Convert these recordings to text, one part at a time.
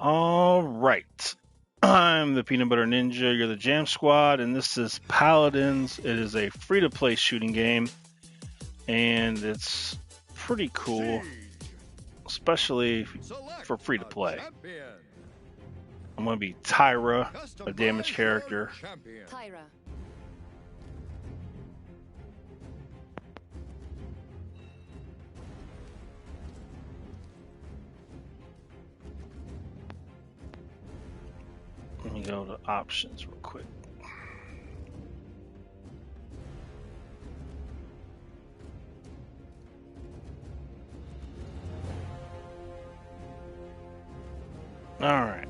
All right. I'm the Peanut Butter Ninja. You're the Jam Squad, and this is Paladins. It is a free-to-play shooting game, and it's pretty cool, especially for free-to-play. I'm going to be Tyra, a damage character. Tyra. Let me go to options real quick. All right.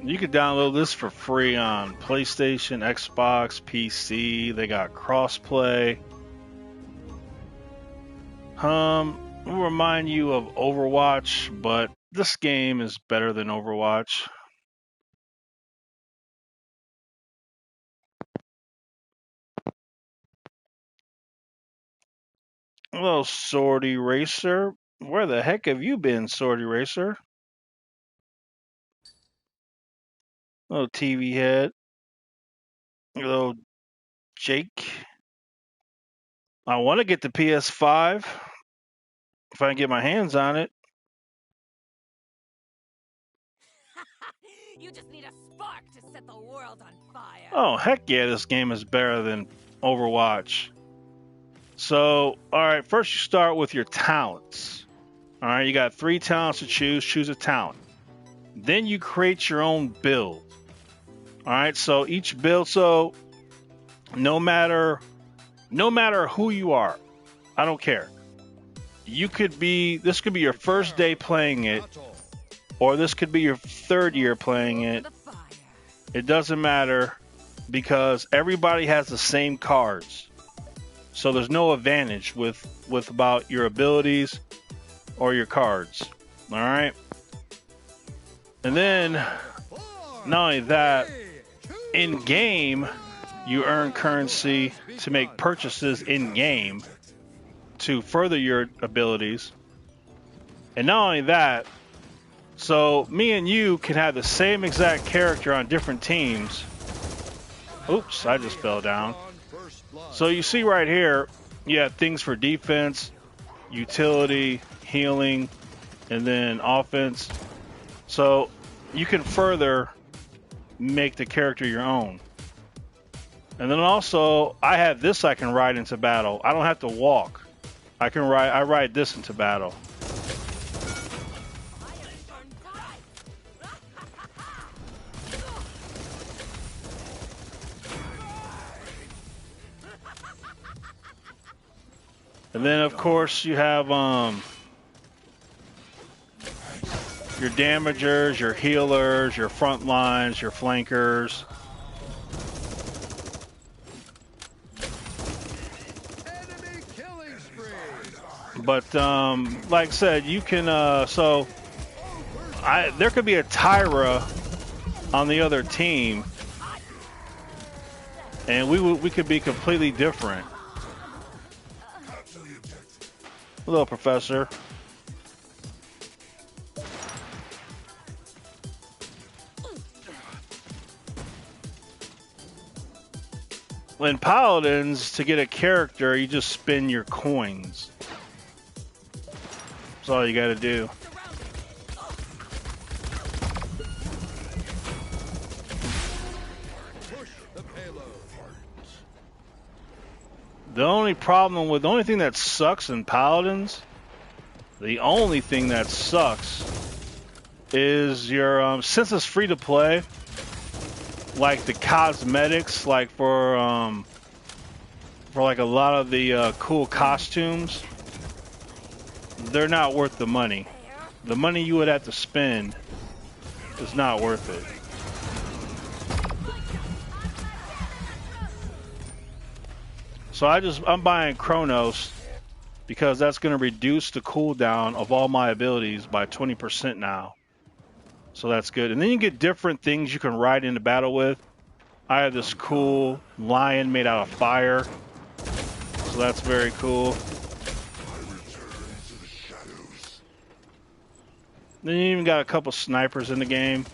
You can download this for free on PlayStation, Xbox, PC. They got crossplay. We'll remind you of Overwatch, but this game is better than Overwatch. Hello, Sword Eraser. Where the heck have you been, Sword Eraser? Hello, TV Head. Hello, Jake. I want to get the PS5 if I can get my hands on it. You just need a spark to set the world on fire. Oh, heck yeah, this game is better than Overwatch. So, alright, first you start with your talents. Alright, you got 3 talents to choose. Choose a talent. Then you create your own build. Alright, so each build, so no matter who you are, I don't care. This could be your first day playing it, or this could be your 3rd year playing it. It doesn't matter because everybody has the same cards. So there's no advantage with about your abilities or your cards. All right. And then not only that, in game you earn currency to make purchases in game to further your abilities. And not only that, so me and you can have the same exact character on different teams. Oops, I just fell down. So you see right here, you have things for defense, utility, healing, and then offense. So you can further make the character your own. And then also, I have this I can ride into battle. I don't have to walk. I ride this into battle. And then, of course, you have your damagers, your healers, your front lines, your flankers. But like I said, you can. There could be a Tyra on the other team, and we could be completely different. Hello, Professor. In Paladins, to get a character, you just spin your coins. That's all you got to do. The only thing that sucks in Paladins, is your since it's free to play, like the cosmetics, like for like a lot of the cool costumes, they're not worth the money. The money you would have to spend is not worth it. So I'm buying Chronos because that's going to reduce the cooldown of all my abilities by 20% now. So that's good. And then you get different things you can ride into battle with. I have this cool lion made out of fire. So that's very cool. Then you even got a couple snipers in the game.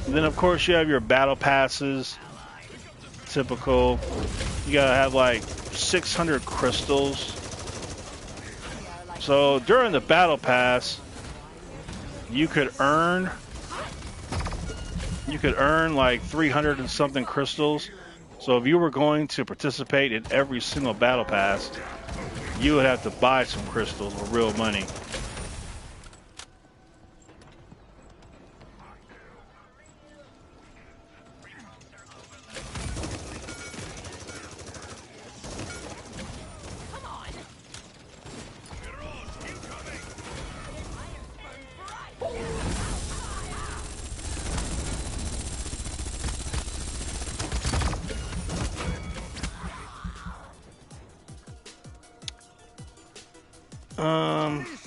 And then of course you have your battle passes. Typical. You gotta have like 600 crystals. So during the battle pass, you could earn like 300 and something crystals. So if you were going to participate in every single battle pass, you would have to buy some crystals with real money.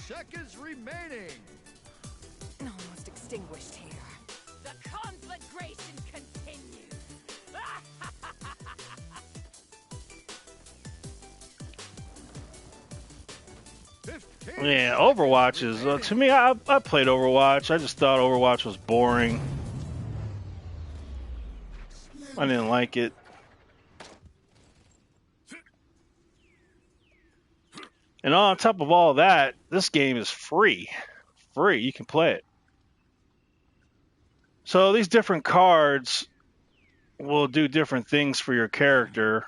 Seconds remaining. Almost extinguished here. The conflagration continues. Yeah, Overwatch is to me. I played Overwatch. I just thought Overwatch was boring. I didn't like it. And on top of all that, this game is free. Free, you can play it. So these different cards will do different things for your character.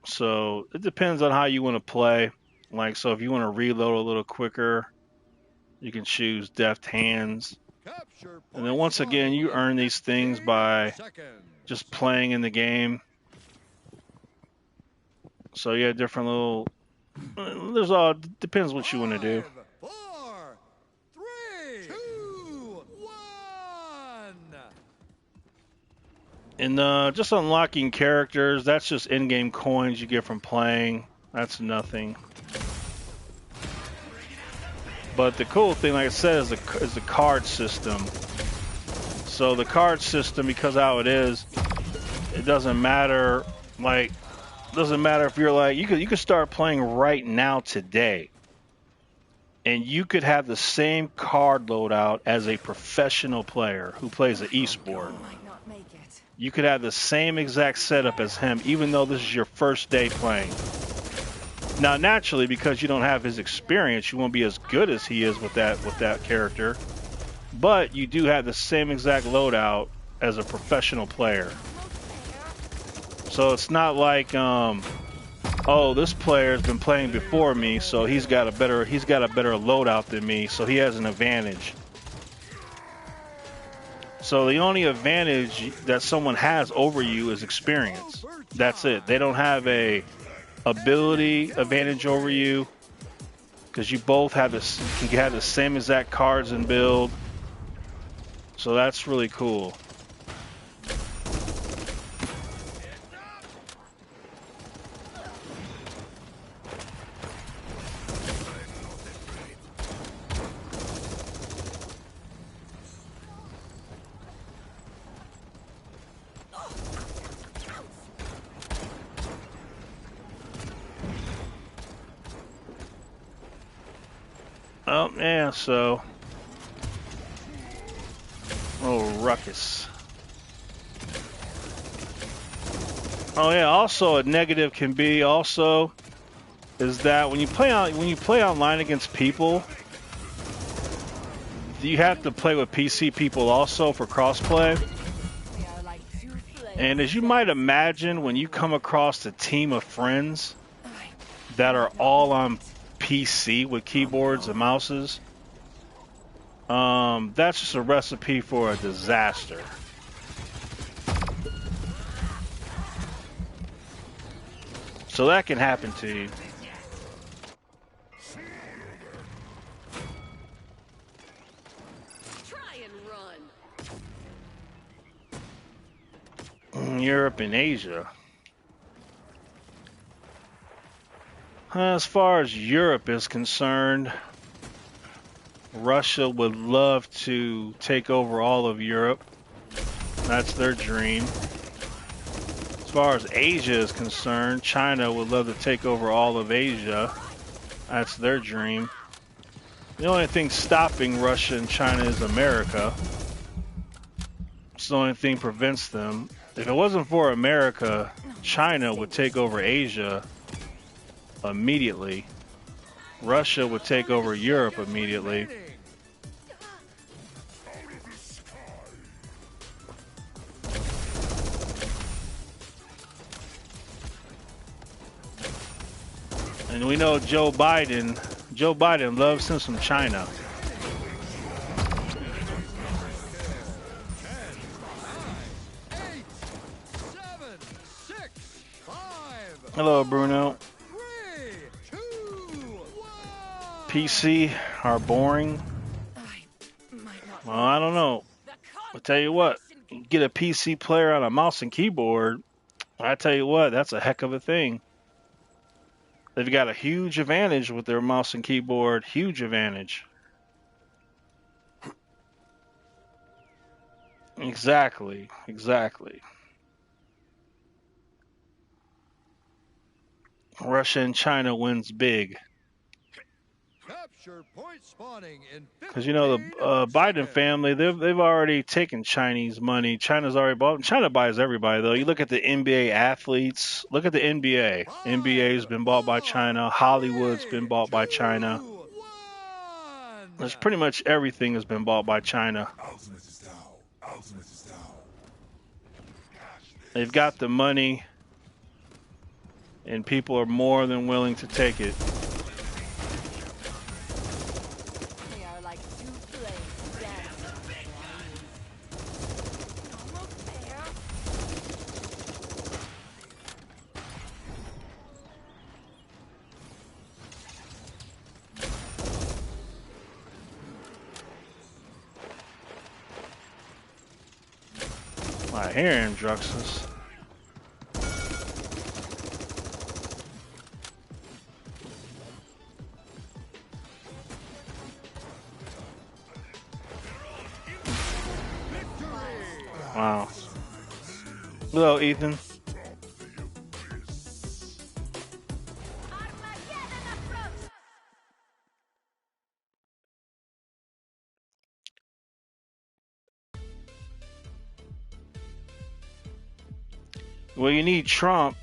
So it depends on how you want to play. Like, so if you want to reload a little quicker, you can choose Deft Hands. And then once again, you earn these things by just playing in the game. So you have different little... There's all depends what you want to do. 5, 4, 3, 2, 1. And just unlocking characters, that's just in-game coins you get from playing. That's nothing. But the cool thing, like I said, is the card system. So the card system, because how it is, it doesn't matter. Like, doesn't matter if you're like you could start playing right now today, and you could have the same card loadout as a professional player who plays an esport. You could have the same exact setup as him, even though this is your first day playing. Now, naturally, because you don't have his experience, you won't be as good as he is with that character. But you do have the same exact loadout as a professional player. So it's not like, oh, this player's been playing before me, so he's got a better loadout than me, so he has an advantage. So the only advantage that someone has over you is experience. That's it. They don't have a ability advantage over you, because you both have this. You can have the same exact cards and build. So that's really cool. Oh, yeah, so... Oh, ruckus. Oh, yeah, also a negative can be also is that when you play online against people, you have to play with PC people also for crossplay. And as you might imagine, when you come across a team of friends that are all on PC with keyboards and mouses, that's just a recipe for a disaster. So that can happen to you. Try and run. Europe and Asia. As far as Europe is concerned, Russia would love to take over all of Europe. That's their dream. That's far as Asia is concerned, China would love to take over all of Asia. That's their dream. The only thing stopping Russia and China is America. It's the only thing prevents them. If it wasn't for America, China would take over Asia immediately. Russia would take over Europe immediately. And we know Joe Biden loves him some China. Hello, Bruno. PC are boring. Well, I don't know. I'll tell you what, get a PC player on a mouse and keyboard. I tell you what, that's a heck of a thing. They've got a huge advantage with their mouse and keyboard. Huge advantage. Exactly. Russia and China wins big. Because you know the Biden family, they've already taken Chinese money. China's already bought. China buys everybody though. You look at the NBA athletes. Look at the NBA. NBA's been bought by China. Hollywood's been bought by China. There's pretty much everything has been bought by China. They've got the money, and people are more than willing to take it. I hear him, Druxus. Wow. Hello, Ethan. Well, you need Trump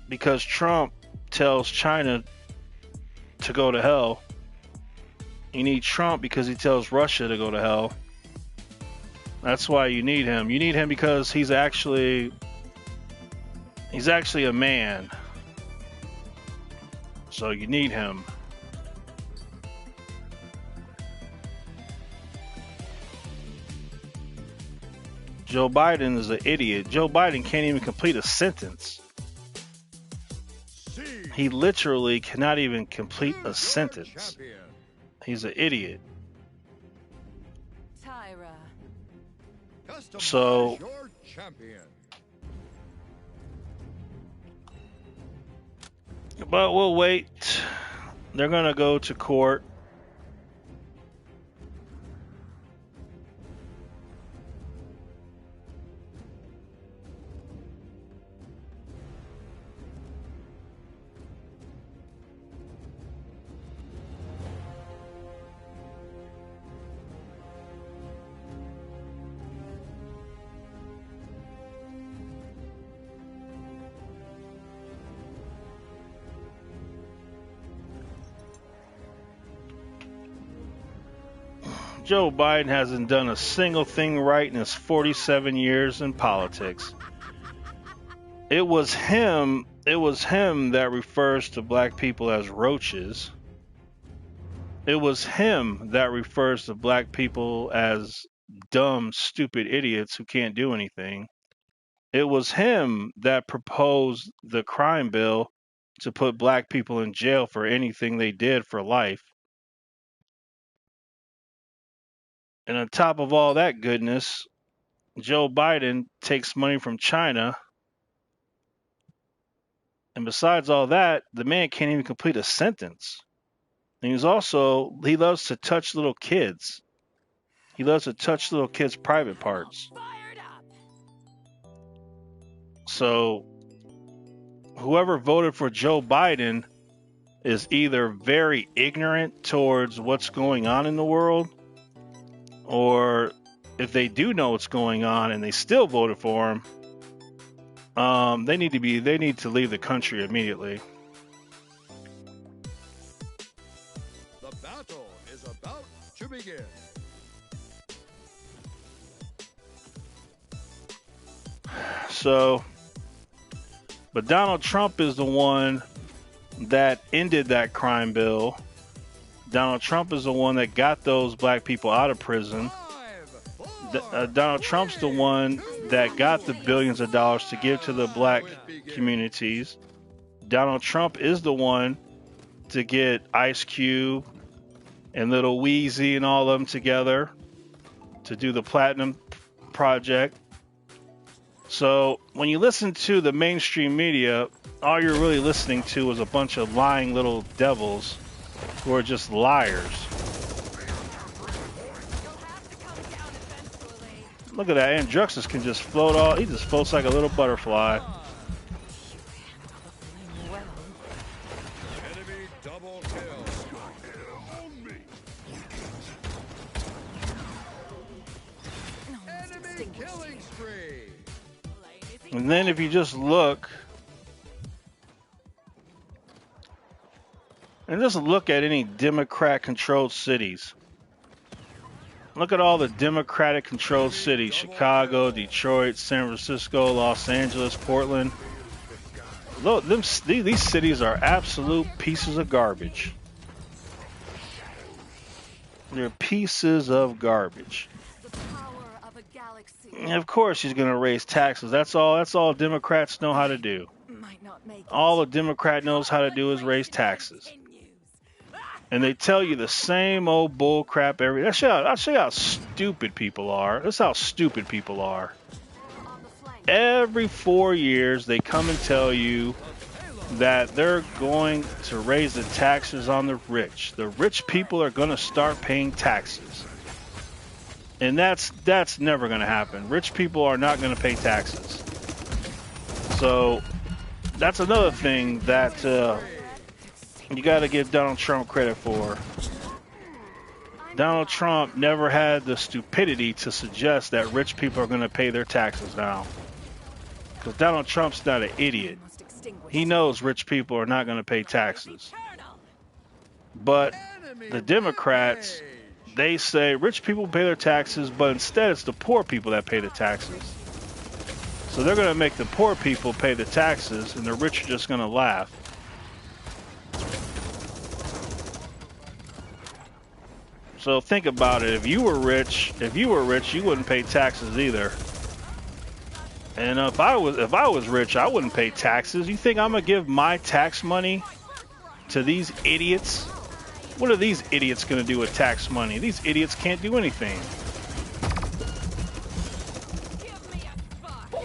because Trump tells China to go to hell. You need Trump because he tells Russia to go to hell. That's why you need him. You need him because he's actually a man. So you need him. Joe Biden is an idiot. Joe Biden can't even complete a sentence. He literally cannot even complete a sentence. He's an idiot. So, but we'll wait. They're going to go to court. Joe Biden hasn't done a single thing right in his 47 years in politics. It was him that refers to black people as roaches. It was him that refers to black people as dumb, stupid idiots who can't do anything. It was him that proposed the crime bill to put black people in jail for anything they did for life. And on top of all that goodness, Joe Biden takes money from China. And besides all that, the man can't even complete a sentence. And he loves to touch little kids. He loves to touch little kids' private parts. So whoever voted for Joe Biden is either very ignorant towards what's going on in the world, or if they do know what's going on and they still voted for him, they need to leave the country immediately. The battle is about to begin. So, but Donald Trump is the one that ended that crime bill. Donald Trump is the one that got those black people out of prison. 5, 4, Donald Trump's the one that got the billions of dollars to give to the black communities. Donald Trump is the one to get Ice Cube and Little Weezy and all of them together to do the Platinum Project. So when you listen to the mainstream media, all you're really listening to is a bunch of lying little devils who are just liars. Look at that. Andruxus can just float all. He just floats like a little butterfly. enemy double kill. Enemy killing spree. And then if you just look, and just look at any Democrat-controlled cities. Look at all the Democratic-controlled cities: Chicago, Detroit, San Francisco, Los Angeles, Portland. Look, these cities are absolute pieces of garbage. They're pieces of garbage. The power of a galaxy And of course, he's going to raise taxes. That's all Democrats know how to do. might not make it. All a Democrat knows how to do is raise taxes. And they tell you the same old bull crap every. I'll show you how stupid people are. That's how stupid people are. On the flank. Every 4 years, they come and tell you that they're going to raise the taxes on the rich. The rich people are going to start paying taxes. And that's never going to happen. Rich people are not going to pay taxes. So that's another thing that you got to give Donald Trump credit for. Donald Trump never had the stupidity to suggest that rich people are going to pay their taxes now. Because Donald Trump's not an idiot. Must extinguish. He knows rich people are not going to pay taxes. But the Democrats, they say rich people pay their taxes, but instead it's the poor people that pay the taxes. So they're going to make the poor people pay the taxes, and the rich are just going to laugh. So think about it. If you were rich, you wouldn't pay taxes either. And if I was rich, I wouldn't pay taxes. You think I'm gonna give my tax money to these idiots? What are these idiots gonna do with tax money? These idiots can't do anything. Give me a spark.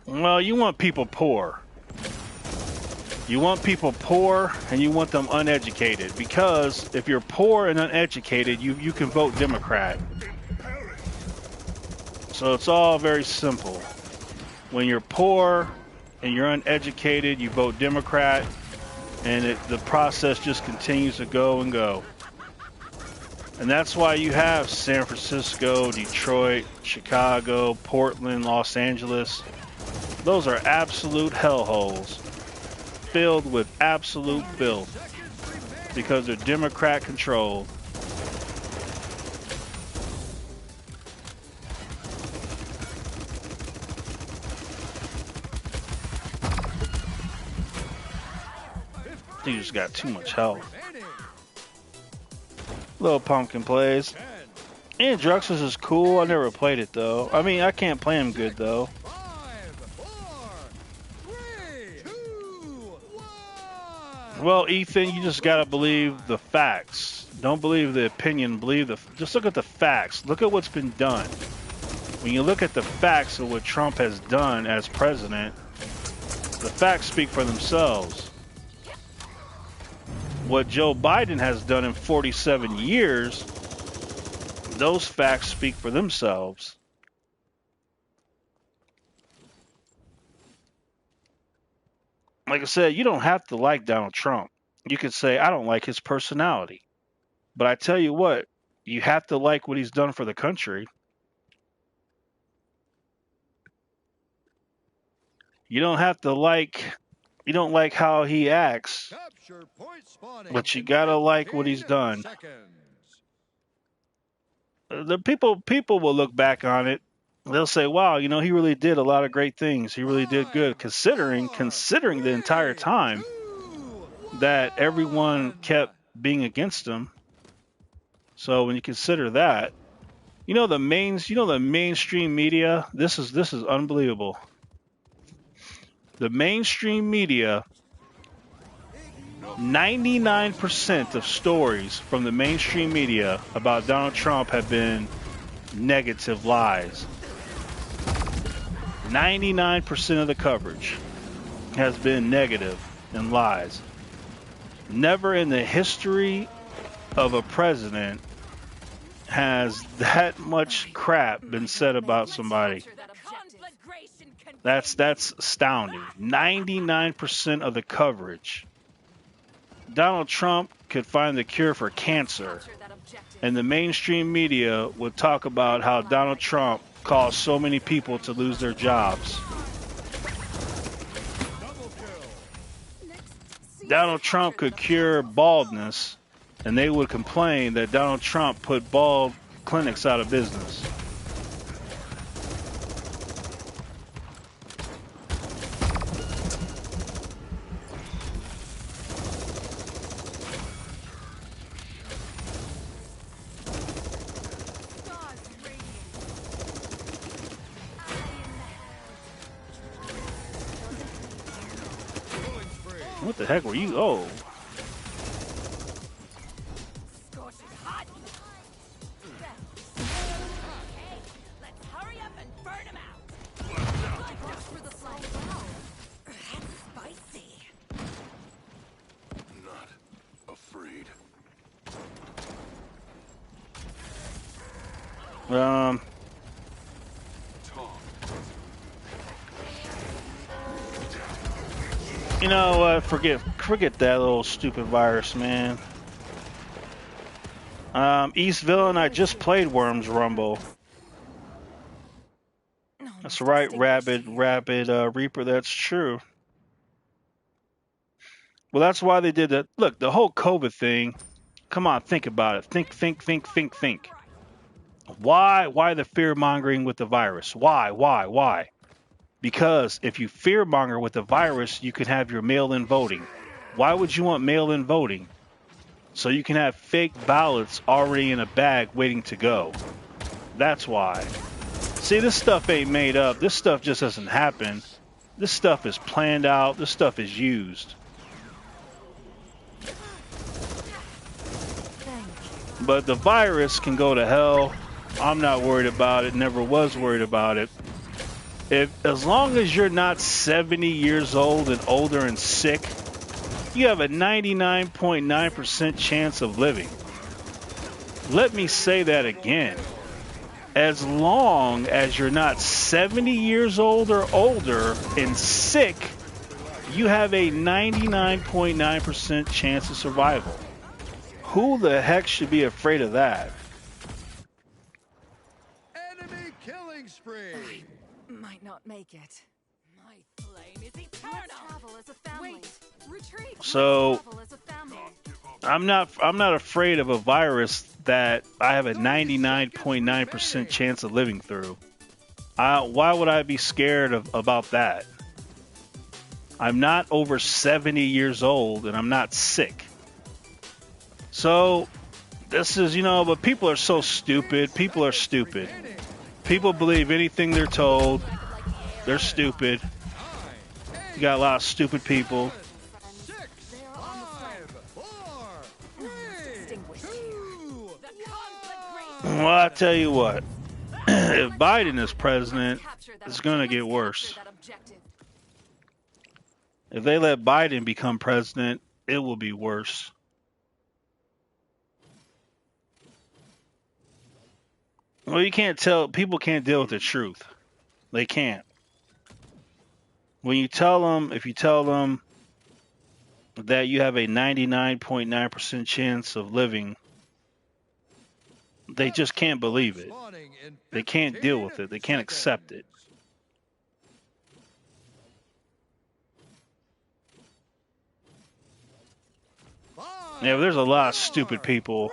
Well, you want people poor. You want people poor and you want them uneducated, because if you're poor and uneducated, you can vote Democrat. So it's all very simple. When you're poor and you're uneducated, you vote Democrat, and the process just continues to go and go. And that's why you have San Francisco, Detroit, Chicago, Portland, Los Angeles. Those are absolute hellholes, filled with absolute filth, because they're Democrat controlled. You just got too much health. Little Pumpkin plays. And Druxus is cool. I never played it though. I mean, I can't play him good though. 5, 4, 3, 2, 1. Well, Ethan, you just gotta believe the facts. Don't believe the opinion. Just look at the facts. Look at what's been done. When you look at the facts of what Trump has done as president, the facts speak for themselves. what Joe Biden has done in 47 years, those facts speak for themselves. Like I said, you don't have to like Donald Trump. You could say, I don't like his personality. But I tell you what, you have to like what he's done for the country. You don't have to like, you don't like how he acts, Capture point spawning but you in gotta like what 15 he's done. seconds. The people will look back on it. They'll say, "Wow, you know, he really did a lot of great things. He really did good, 5, considering the 4, entire 3, time 2, that everyone 1. kept being against him." So when you consider that, the mainstream media. This is unbelievable. The mainstream media, 99% of stories from the mainstream media about Donald Trump have been negative lies. 99% of the coverage has been negative and lies. Never in the history of a president has that much crap been said about somebody. That's astounding. 99% of the coverage. Donald Trump could find the cure for cancer, and the mainstream media would talk about how Donald Trump caused so many people to lose their jobs. Donald Trump could cure baldness, and they would complain that Donald Trump put bald clinics out of business. What the heck were you? Oh. Let's hurry up and burn him out. For the flag. That's spicy. Not afraid. You know what? Forget that little stupid virus, man. East Villain, I just played Worms Rumble. That's right, Rabid Reaper. That's true. Well, that's why they did that. Look, the whole COVID thing. Come on, think about it. Think. Why the fear mongering with the virus? Why? Because if you fear monger with the virus, you can have your mail-in voting. Why would you want mail-in voting? So you can have fake ballots already in a bag waiting to go. That's why. See, this stuff ain't made up. This stuff just doesn't happen. This stuff is planned out. This stuff is used. But the virus can go to hell. I'm not worried about it. Never was worried about it. As long as you're not 70 years old and older and sick, you have a 99.9% chance of living. Let me say that again. As long as you're not 70 years old or older and sick, you have a 99.9% chance of survival. Who the heck should be afraid of that? Enemy killing spree. Might not make it. My flame is eternal. Let's travel as a family. Wait, retreat. So Let's travel as a family. I'm not afraid of a virus that I have a 99.9% chance of living through. Why would I be scared about that? I'm not over 70 years old and I'm not sick. So this is, but people are so stupid. People are stupid. People believe anything they're told. They're stupid. You got a lot of stupid people. 6, 5, 4, 3, 2. Well, I tell you what. If Biden is president, it's going to get worse. If they let Biden become president, it will be worse. Well, you can't tell. People can't deal with the truth. They can't. When you tell them, if you tell them that you have a 99.9% chance of living, they just can't believe it. They can't deal with it. They can't accept it. Yeah, there's a lot of stupid people.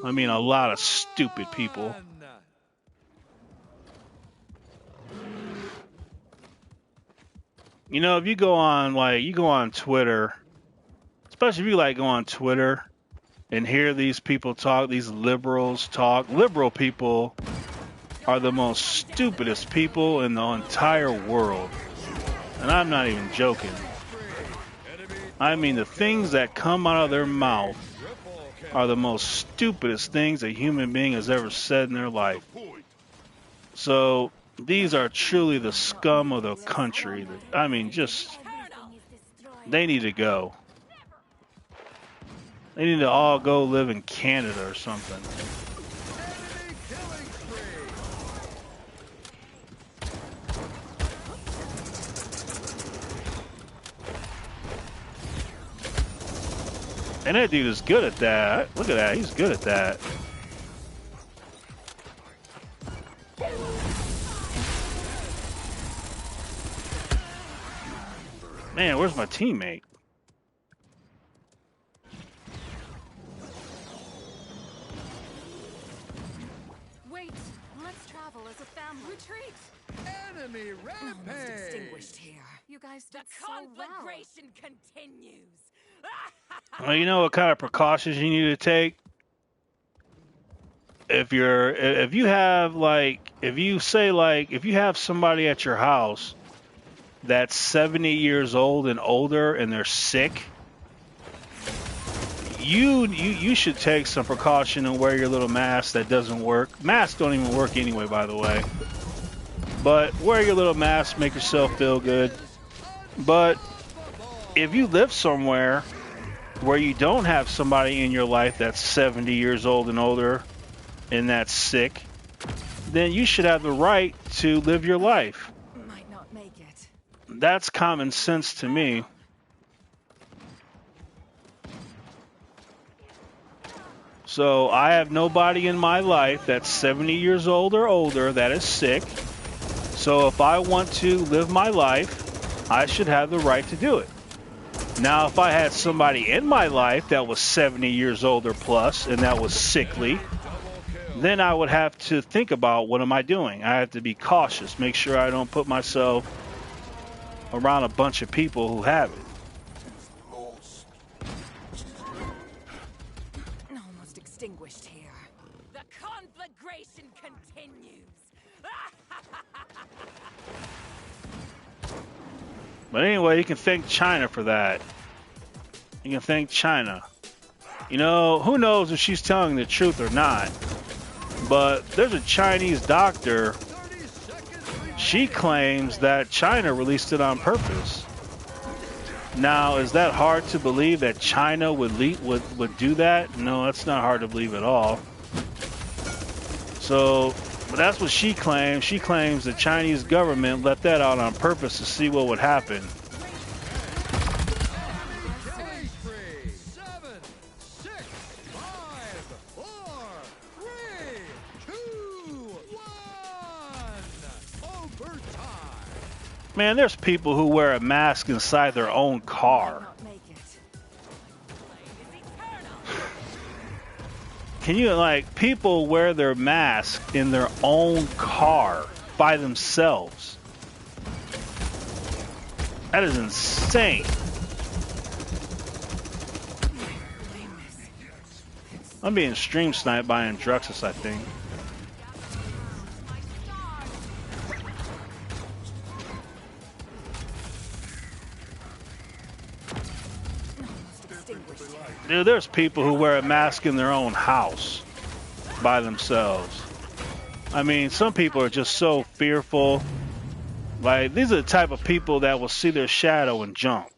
I mean, a lot of stupid people. You know, if you go on, like, you go on Twitter, especially if you, like, go on Twitter and hear these people talk, these liberals talk, liberal people are the most stupidest people in the entire world. And I'm not even joking. I mean, the things that come out of their mouth are the most stupidest things a human being has ever said in their life. So these are truly the scum of the country. I mean, just, they need to go. They need to all go live in Canada or something. And that dude is good at that. Look at that. He's good at that. Man, where's my teammate? Wait, let's travel as a family. Retreat. Enemy Almost rampage. extinguished here. You guys did so well. Conflagration continues. Well, you know what kind of precautions you need to take? If you have if you have somebody at your house that's 70 years old and older and they're sick, you should take some precaution and wear your little mask that doesn't work. Masks don't even work anyway, by the way. But wear your little mask, make yourself feel good. But if you live somewhere where you don't have somebody in your life that's 70 years old and older and that's sick, then you should have the right to live your life. Might not make it. That's common sense to me. So I have nobody in my life that's 70 years old or older that is sick. So if I want to live my life, I should have the right to do it. Now, if I had somebody in my life that was 70 years old or plus and that was sickly, then I would have to think about, what am I doing? I have to be cautious, make sure I don't put myself around a bunch of people who have it. Almost extinguished here. The conflagration continues. But anyway, you can thank China for that. You can thank China. You know, who knows if she's telling the truth or not. But there's a Chinese doctor. She claims that China released it on purpose. Now, is that hard to believe that China would do that? No, that's not hard to believe at all. So, but that's what she claims. She claims the Chinese government let that out on purpose to see what would happen. Killing spree. 7, 6, 5, 4, 3, 2, 1. Overtime. Man, there's people who wear a mask inside their own car. Not make it. Can you, like, people wear their mask in their own car by themselves? That is insane. I'm being stream sniped by Andruxus, I think. Dude, there's people who wear a mask in their own house by themselves. I mean, some people are just so fearful. Like, these are the type of people that will see their shadow and jump.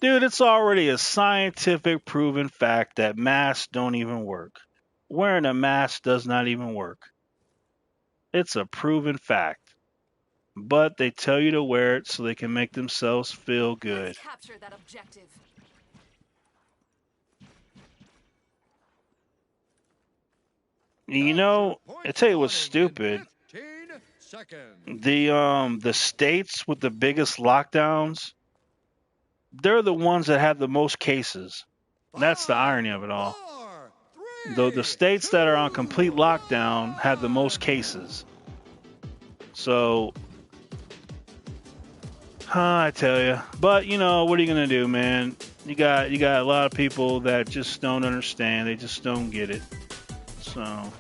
Dude, it's already a scientific proven fact that masks don't even work. Wearing a mask does not even work. It's a proven fact. But they tell you to wear it so they can make themselves feel good. Let's capture that objective. You know, I tell you what's stupid. 15 seconds. The states with the biggest lockdowns, they're the ones that have the most cases. That's the irony of it all. 4, Though the 3, states that are on 2, complete lockdown have the most cases. So, I tell you. But you know, what are you gonna do, man? You got a lot of people that just don't understand. They just don't get it. So, all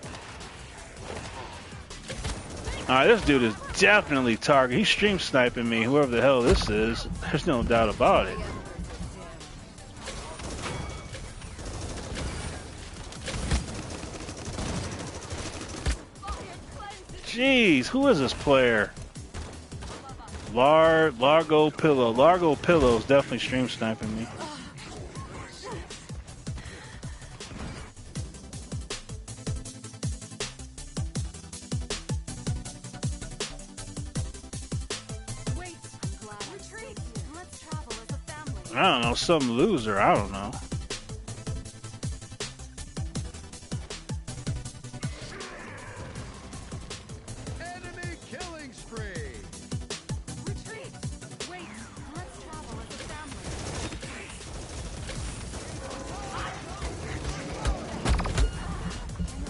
right, this dude is definitely target. He's stream sniping me. Whoever the hell this is, there's no doubt about it. Jeez, who is this player? Largo Pillow. Largo Pillow's definitely stream sniping me. Wait, I'm glad. Retreat. Let's travel as a family. I don't know, some loser. I don't know. enemy killing spree. Retreat. Wait, let's travel as a family.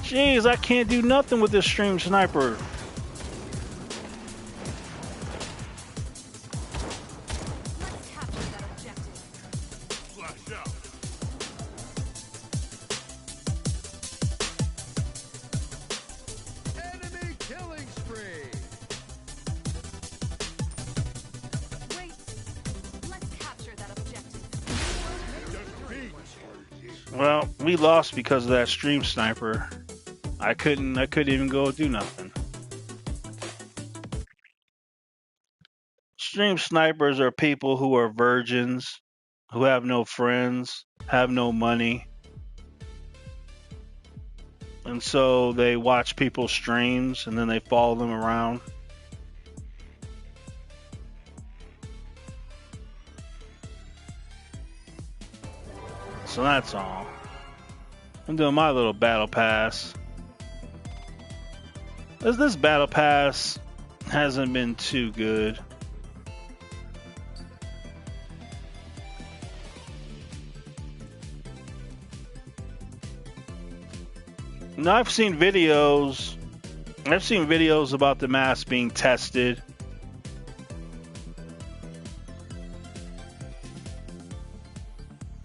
Jeez, I can't do nothing with this stream sniper. Let's capture that objective. Flash out. Enemy killing spree. Wait, let's capture that objective. Defeat. Well, we lost because of that stream sniper. I couldn't even go do nothing. Stream snipers are people who are virgins, who have no friends, have no money. And so they watch people's streams and then they follow them around. So that's all. I'm doing my little battle pass. This battle pass hasn't been too good. Now I've seen videos about the mask being tested.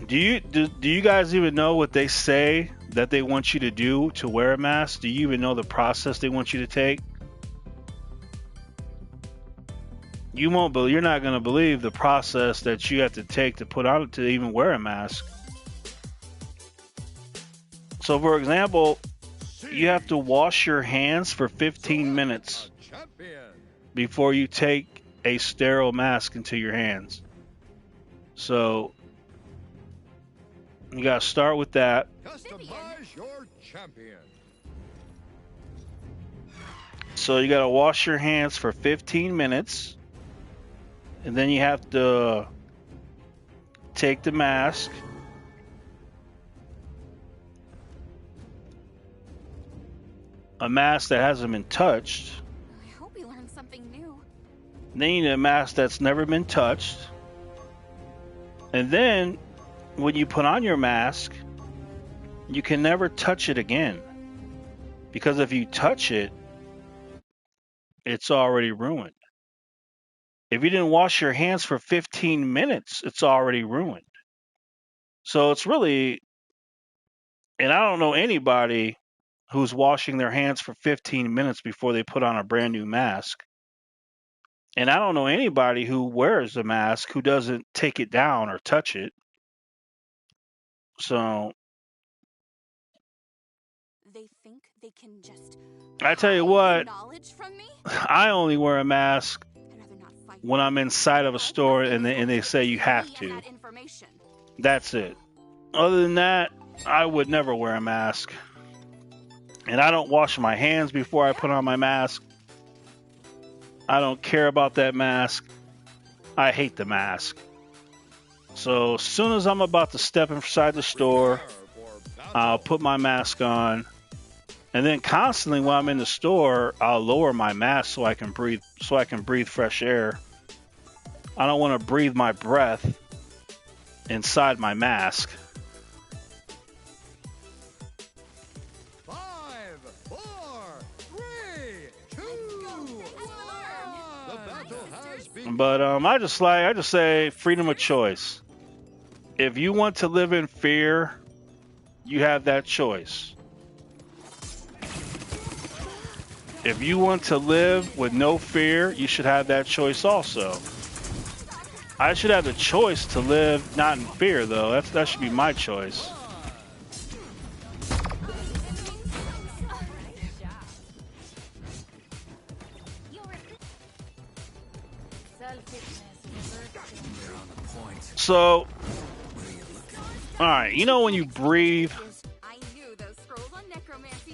Do you guys even know what they say that they want you to do to wear a mask? Do you even know the process they want you to take? You won't, but you're not going to believe the process that you have to take to put on to even wear a mask. So, for example, you have to wash your hands for 15 minutes Champion. before you take a sterile mask into your hands. So, you got to start with that. Customize your champion. So, you got to wash your hands for 15 minutes. And then you have to take the mask. A mask that hasn't been touched. I hope we learned something new. Then you need a mask that's never been touched. And then when you put on your mask, you can never touch it again. Because if you touch it, it's already ruined. If you didn't wash your hands for 15 minutes, it's already ruined. So it's really, and I don't know anybody who's washing their hands for 15 minutes before they put on a brand new mask. And I don't know anybody who wears a mask who doesn't take it down or touch it. So They think they can just I tell you hide what, knowledge from me? I only wear a mask I'd rather not fight when I'm inside of a store and they say you have to. That's it. Other than that, I would never wear a mask. And I don't wash my hands before I put on my mask. I don't care about that mask. I hate the mask. So as soon as I'm about to step inside the store, I'll put my mask on. And then constantly when I'm in the store, I'll lower my mask so I can breathe fresh air. I don't want to breathe my breath inside my mask. 5, 4, 3, 2, 1. The battle has begun. But I just say freedom of choice. If you want to live in fear, you have that choice. If you want to live with no fear, you should have that choice also. I should have the choice to live not in fear, though. That should be my choice. So, alright, you know when you breathe,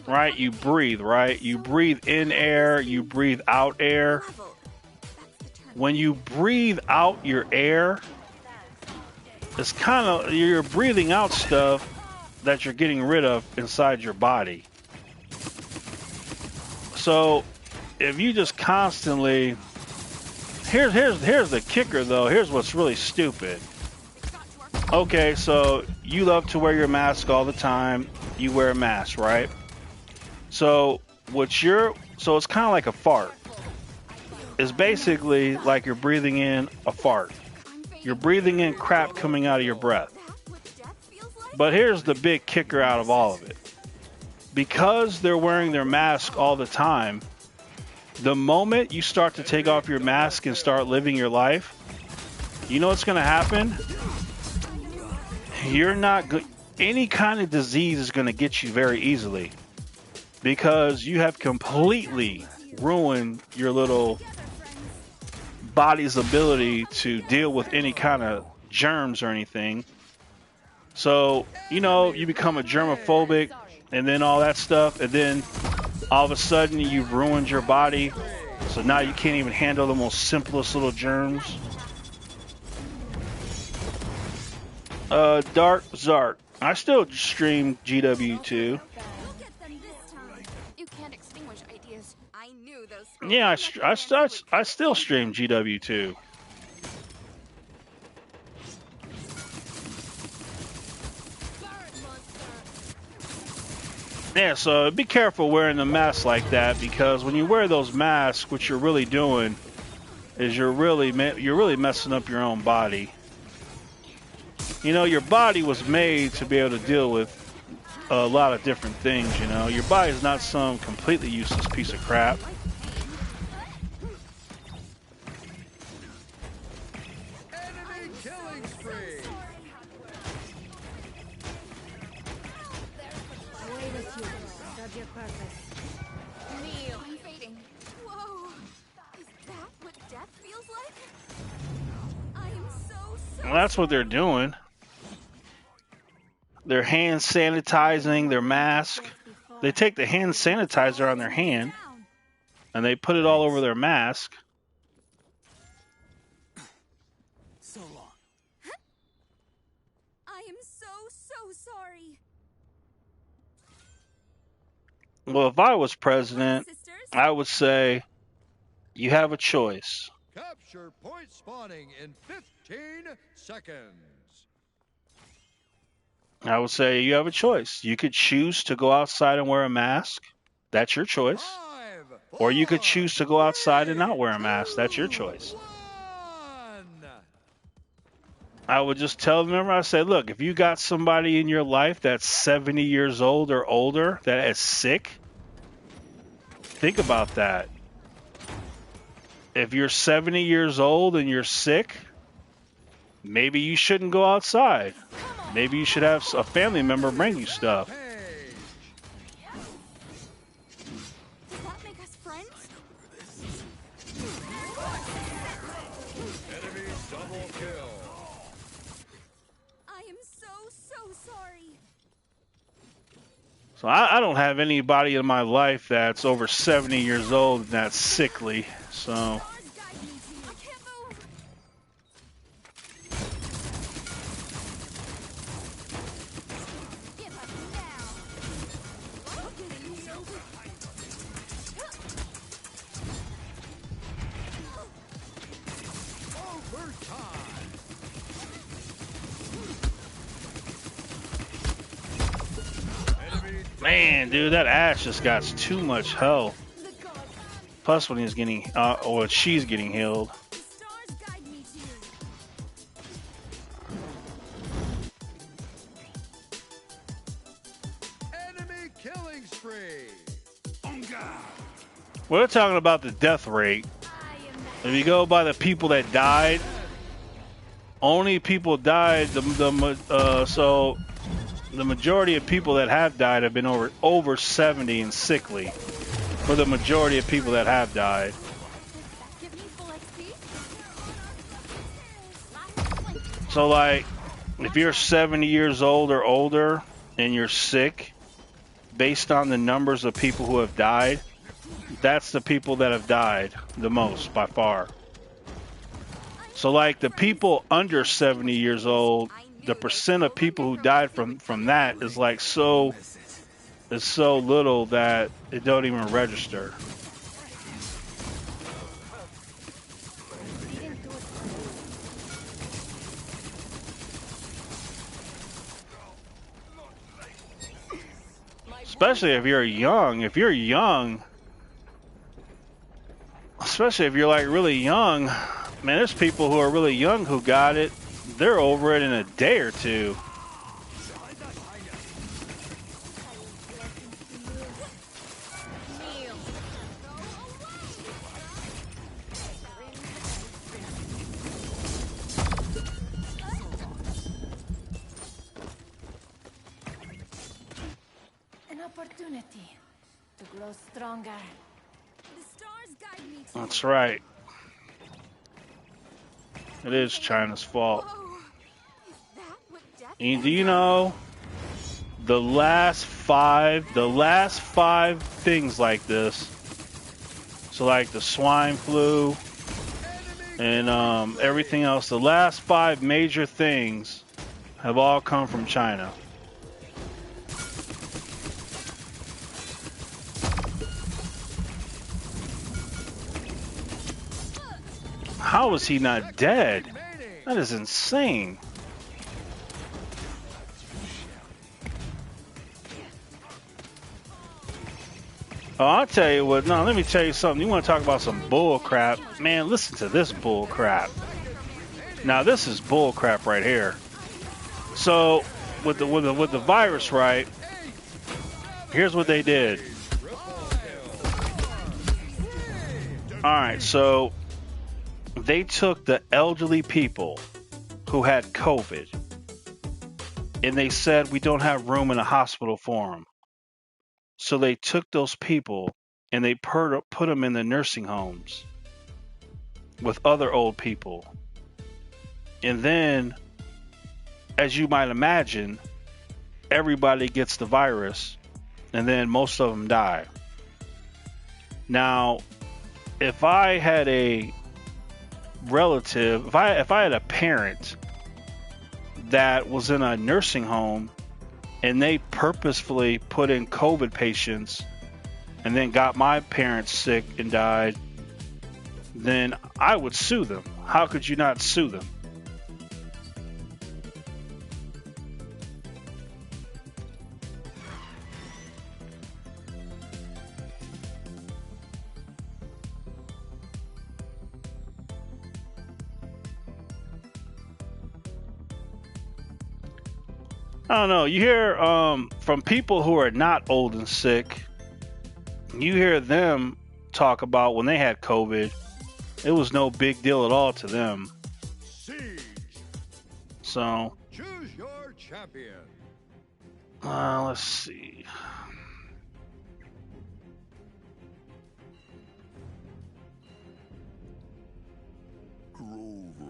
right? You breathe, right? You breathe in air, you breathe out air. When you breathe out your air, it's kind of, you're breathing out stuff that you're getting rid of inside your body. So if you just constantly, here's the kicker though. Here's what's really stupid. Okay, so you love to wear your mask all the time. You wear a mask, right? So so it's kind of like a fart. It's basically like you're breathing in a fart. You're breathing in crap coming out of your breath. But here's the big kicker out of all of it. Because they're wearing their mask all the time, the moment you start to take off your mask and start living your life, you know what's going to happen? Any kind of disease is going to get you very easily. Because you have completely ruined your little body's ability to deal with any kind of germs or anything. So, you become a germophobic and then all that stuff, and then all of a sudden you've ruined your body. So now you can't even handle the most simplest little germs. Dark Zark. I still stream GW2. Yeah, I still stream GW2. Yeah, so be careful wearing the mask like that, because when you wear those masks, what you're really doing is you're really messing up your own body. Your body was made to be able to deal with a lot of different things. Your body is not some completely useless piece of crap. Well, that's what they're doing. They're hand sanitizing their mask. They take the hand sanitizer on their hand and they put it all over their mask. So long. I am so sorry. Well, if I was president, I would say you have a choice. Capture point spawning in 15 seconds. I would say you have a choice. You could choose to go outside and wear a mask. That's your choice. 5, 4, Or you could choose to go outside and not wear a mask. That's your choice. 1. I would just tell them, I say, look, if you got somebody in your life that's 70 years old or older that is sick, think about that. If you're 70 years old and you're sick, maybe you shouldn't go outside. Maybe you should have a family member bring you stuff. Does that make us friends? So I don't have anybody in my life that's over 70 years old and that's sickly. So Stars guide me to you. I can't move. Give us now. I'm getting healed. Overtime. Enemy man, dude, that Ash just got too much health. The gods. Plus when he's getting, or she's getting healed. The stars guide me to you. enemy killing spree. We're talking about the death rate. I am If you go by the people that died, only people died. So the majority of people that have died have been over 70 and sickly. For the majority of people that have died. Give me full XP. So like, if you're 70 years old or older and you're sick, based on the numbers of people who have died, that's the people that have died the most by far. So like the people under 70 years old, the percent of people who died from that is like so little that it don't even register. Especially if you're young. If you're young, especially if you're like really young, man, there's people who are really young who got it. They're over it in a day or two. Kneel. An opportunity to grow stronger. The stars guide me to That's right. It is China's fault. Whoa. Is that what death And do you know the last five things like this? So like the swine flu and everything else, the last 5 major things have all come from China. How is he not dead? That is insane. Oh, I'll tell you what. No, let me tell you something. You want to talk about some bull crap? Man, listen to this bull crap. Now, this is bull crap right here. So, with the virus, right? Here's what they did. All right, so they took the elderly people who had COVID, and they said we don't have room in a hospital for them. So they took those people and they put them in the nursing homes with other old people. And then, as you might imagine, everybody gets the virus, and then most of them die. Now, if I had a relative, if I had a parent that was in a nursing home and they purposefully put in COVID patients and then got my parents sick and died, then I would sue them. How could you not sue them? I don't know. You hear from people who are not old and sick, you hear them talk about when they had COVID, it was no big deal at all to them. Siege. So, Choose your champion. let's see.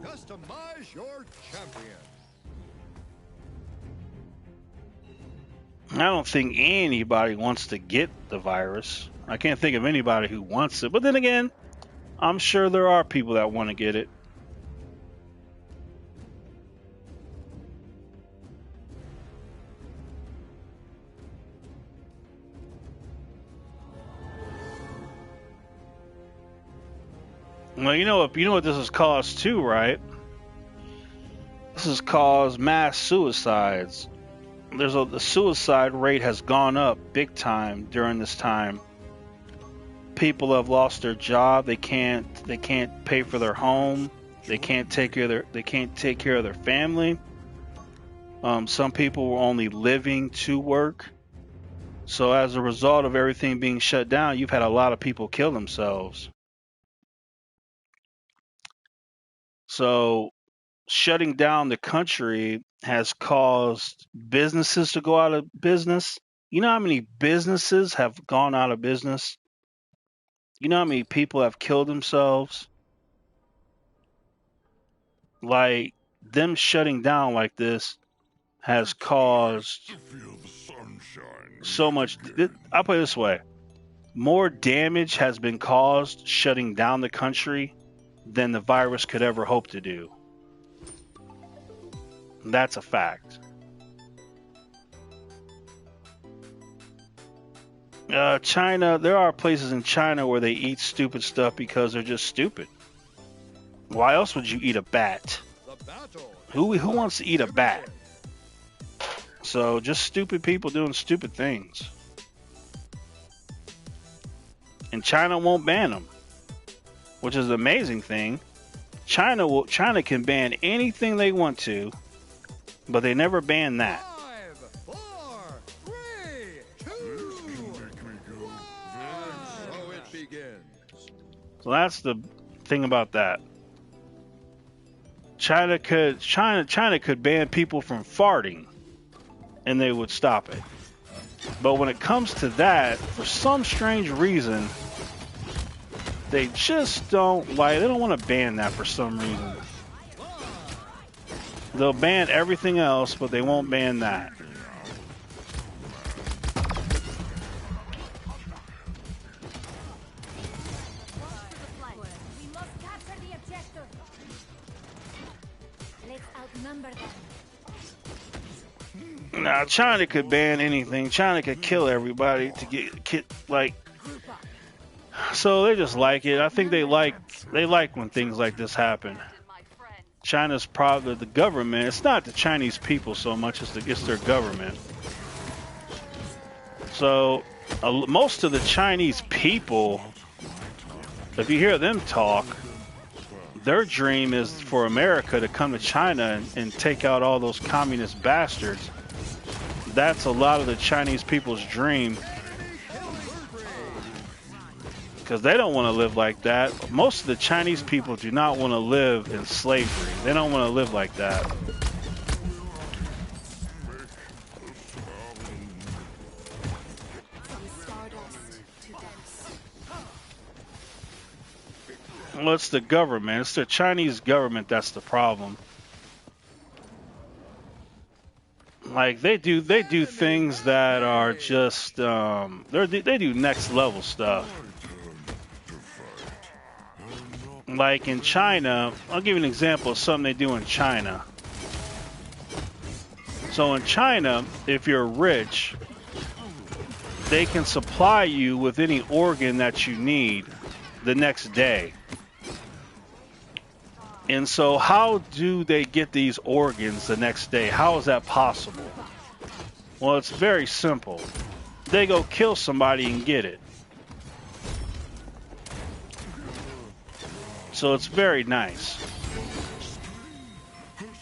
Customize your champion. I don't think anybody wants to get the virus. I can't think of anybody who wants it. But then again, I'm sure there are people that want to get it. Well, you know what this has caused too, right? This has caused mass suicides. The suicide rate has gone up big time during this time. People have lost their job. They can't pay for their home. They can't take care of their family. Some people were only living to work. So as a result of everything being shut down, you've had a lot of people kill themselves. So shutting down the country has caused businesses to go out of business. You know how many businesses have gone out of business? You know how many people have killed themselves? Like, them shutting down like this has caused so much. I'll put it this way. More damage has been caused shutting down the country than the virus could ever hope to do. That's a fact. China, there are places in China where they eat stupid stuff because they're just stupid. Why else would you eat a bat? Who wants to eat a bat? So just stupid people doing stupid things. And China won't ban them, which is the amazing thing. China can ban anything they want to, but they never ban that. 5, 4, 3, 2, 1. So it begins. So that's the thing about that. China could ban people from farting, and they would stop it. But when it comes to that, for some strange reason, they just don't like. They don't want to ban that for some reason. They'll ban everything else, but they won't ban that. We must capture the objective. Let's outnumber them. Now, China could ban anything. China could kill everybody to get like. So they just like it. I think they like when things like this happen. China's probably the government. It's not the Chinese people so much as it's their government. So most of the Chinese people, if you hear them talk, their dream is for America to come to China and take out all those communist bastards. That's a lot of the Chinese people's dream. Because they don't want to live like that. Most of the Chinese people do not want to live in slavery. They don't want to live like that. Well, it's the government. It's the Chinese government that's the problem. Like they do things that are just they do next level stuff. Like in China, I'll give you an example of something they do in China. So in China, if you're rich, they can supply you with any organ that you need the next day. And so how do they get these organs the next day? How is that possible? Well, it's very simple. They go kill somebody and get it. So it's very nice.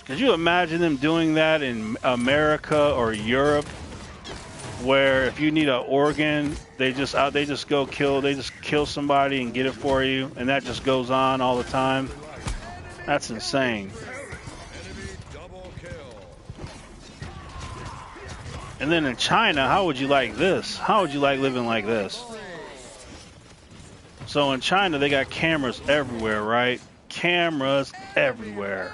Could you imagine them doing that in America or Europe, where if you need an organ, they just go kill somebody and get it for you, and that just goes on all the time? That's insane. And then in China, how would you like this? How would you like living like this? So in China, they got cameras everywhere, right? Cameras everywhere.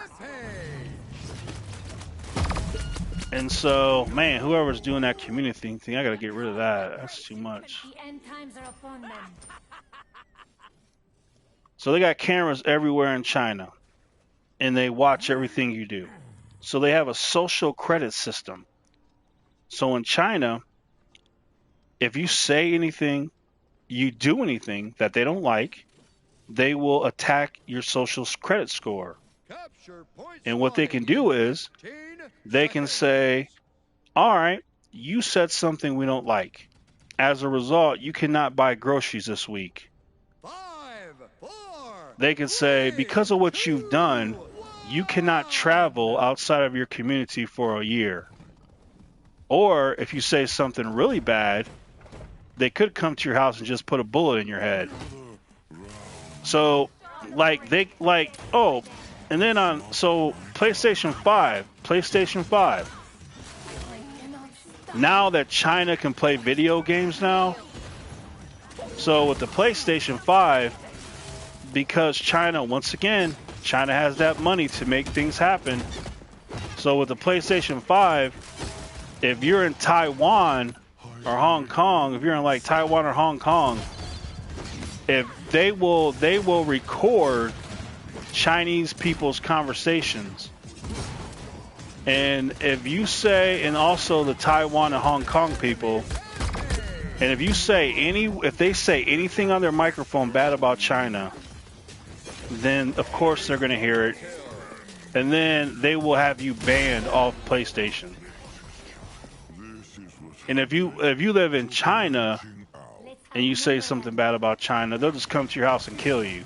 And so, man, whoever's doing that community thing, I gotta get rid of that. That's too much. The end times are upon them. So they got cameras everywhere in China, and they watch everything you do. So they have a social credit system. So in China, if you say anything, you do anything that they don't like, they will attack your social credit score. Capture point And what they can do is 15 they can seconds. say, all right, you said something we don't like. As a result, you cannot buy groceries this week. 5, 4. They can say, because of what you've done, you cannot travel outside of your community for a year. Or if you say something really bad, they could come to your house and just put a bullet in your head. So, and then so PlayStation 5. Now that China can play video games now, so with the PlayStation 5, because China, once again, China has that money to make things happen. So with the PlayStation 5, if you're in Taiwan or Hong Kong, if you're in like Taiwan or Hong Kong, if they will record Chinese people's conversations. And if you say, and also the Taiwan and Hong Kong people, and if they say anything on their microphone bad about China, then of course they're going to hear it, and then they will have you banned off PlayStation. And if you live in China and you say something bad about China, they'll just come to your house and kill you.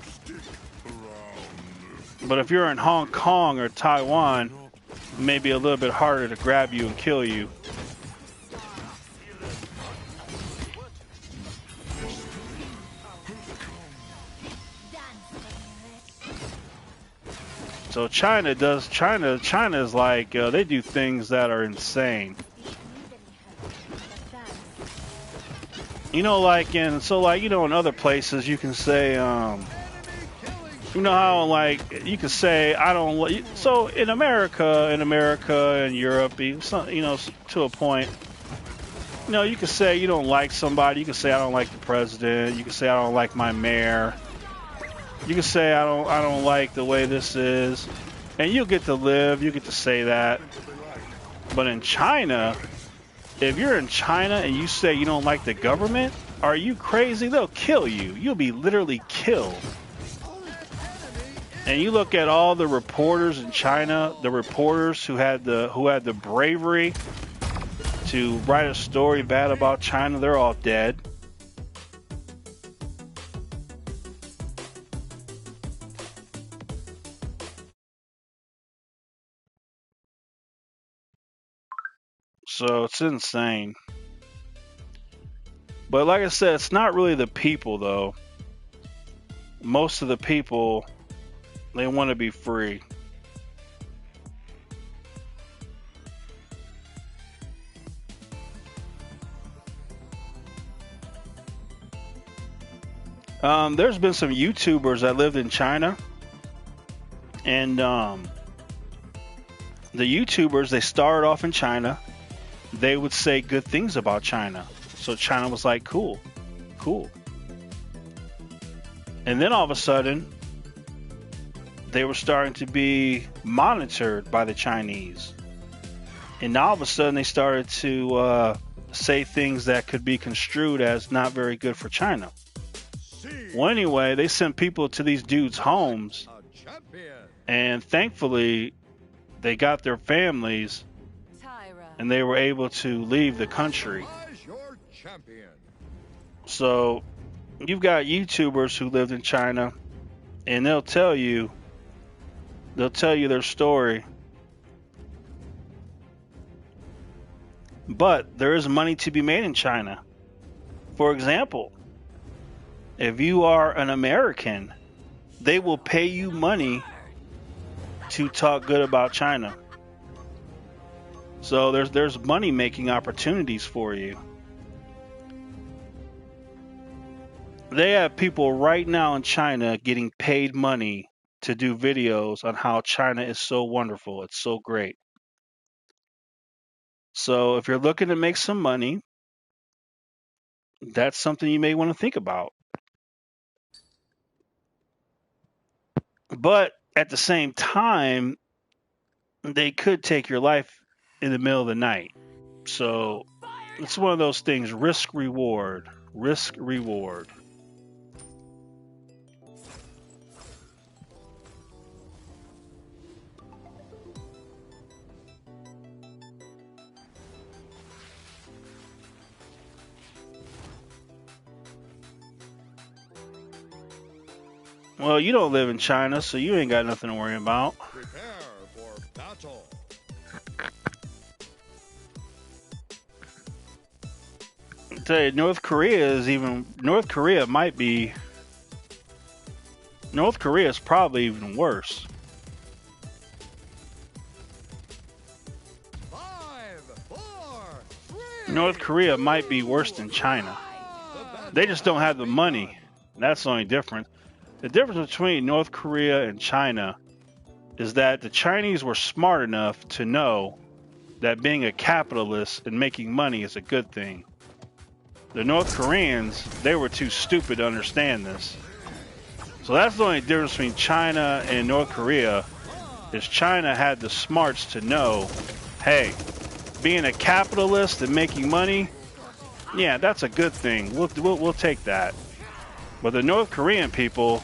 But if you're in Hong Kong or Taiwan, it may be a little bit harder to grab you and kill you. So China is like, they do things that are insane. You know, in other places you can say, you know how you can say I don't like. So in America and Europe, to a point, you can say you don't like somebody. You can say I don't like the president. You can say I don't like my mayor. You can say I don't like the way this is, and you get to say that. But in China, if you're in China and you say you don't like the government, are you crazy? They'll kill you. You'll be literally killed. And you look at all the reporters in China, the reporters who had the bravery to write a story bad about China, they're all dead. So it's insane. But like I said, it's not really the people though. Most of the people, they want to be free. There's been some YouTubers that lived in China, and the YouTubers, they started off in China. They would say good things about China. So China was like, cool. And then all of a sudden, they were starting to be monitored by the Chinese. And now all of a sudden they started to say things that could be construed as not very good for China. Well, anyway, they sent people to these dudes' homes, and thankfully they got their families and they were able to leave the country. So you've got YouTubers who lived in China, and they'll tell you their story. But there is money to be made in China. For example, if you are an American, they will pay you money to talk good about China. So there's money making opportunities for you. They have people right now in China getting paid money to do videos on how China is so wonderful. It's so great. So if you're looking to make some money, that's something you may want to think about. But at the same time, they could take your life in the middle of the night. So it's one of those things, risk reward, risk reward. Well, you don't live in China, so you ain't got nothing to worry about. Prepare for battle. I tell you, North Korea might be. North Korea is probably even worse. 5, 4, 3. North Korea might be worse than China. They just don't have the money. That's the only difference. The difference between North Korea and China is that the Chinese were smart enough to know that being a capitalist and making money is a good thing. The North Koreans, they were too stupid to understand this. So that's the only difference between China and North Korea, is China had the smarts to know, hey, being a capitalist and making money, yeah, that's a good thing. We'll take that. But the North Korean people,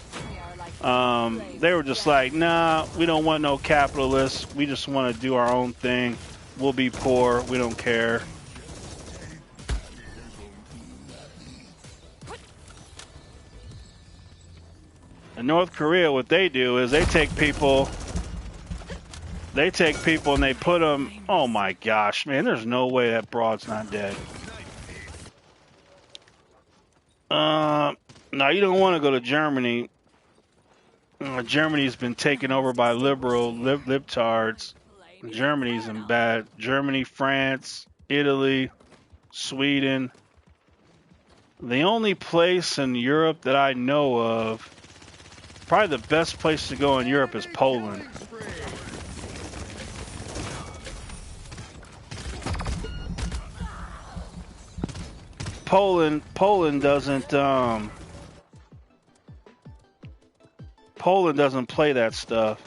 they were just like, nah, we don't want no capitalists. We just want to do our own thing. We'll be poor. We don't care. In North Korea, what they do is they take people and they put them, oh my gosh, man, there's no way that broad's not dead. Now you don't want to go to Germany. Germany's been taken over by libtards. Germany's in bad. Germany, France, Italy, Sweden. The only place in Europe that I know of, probably the best place to go in Europe is Poland. Poland doesn't play that stuff.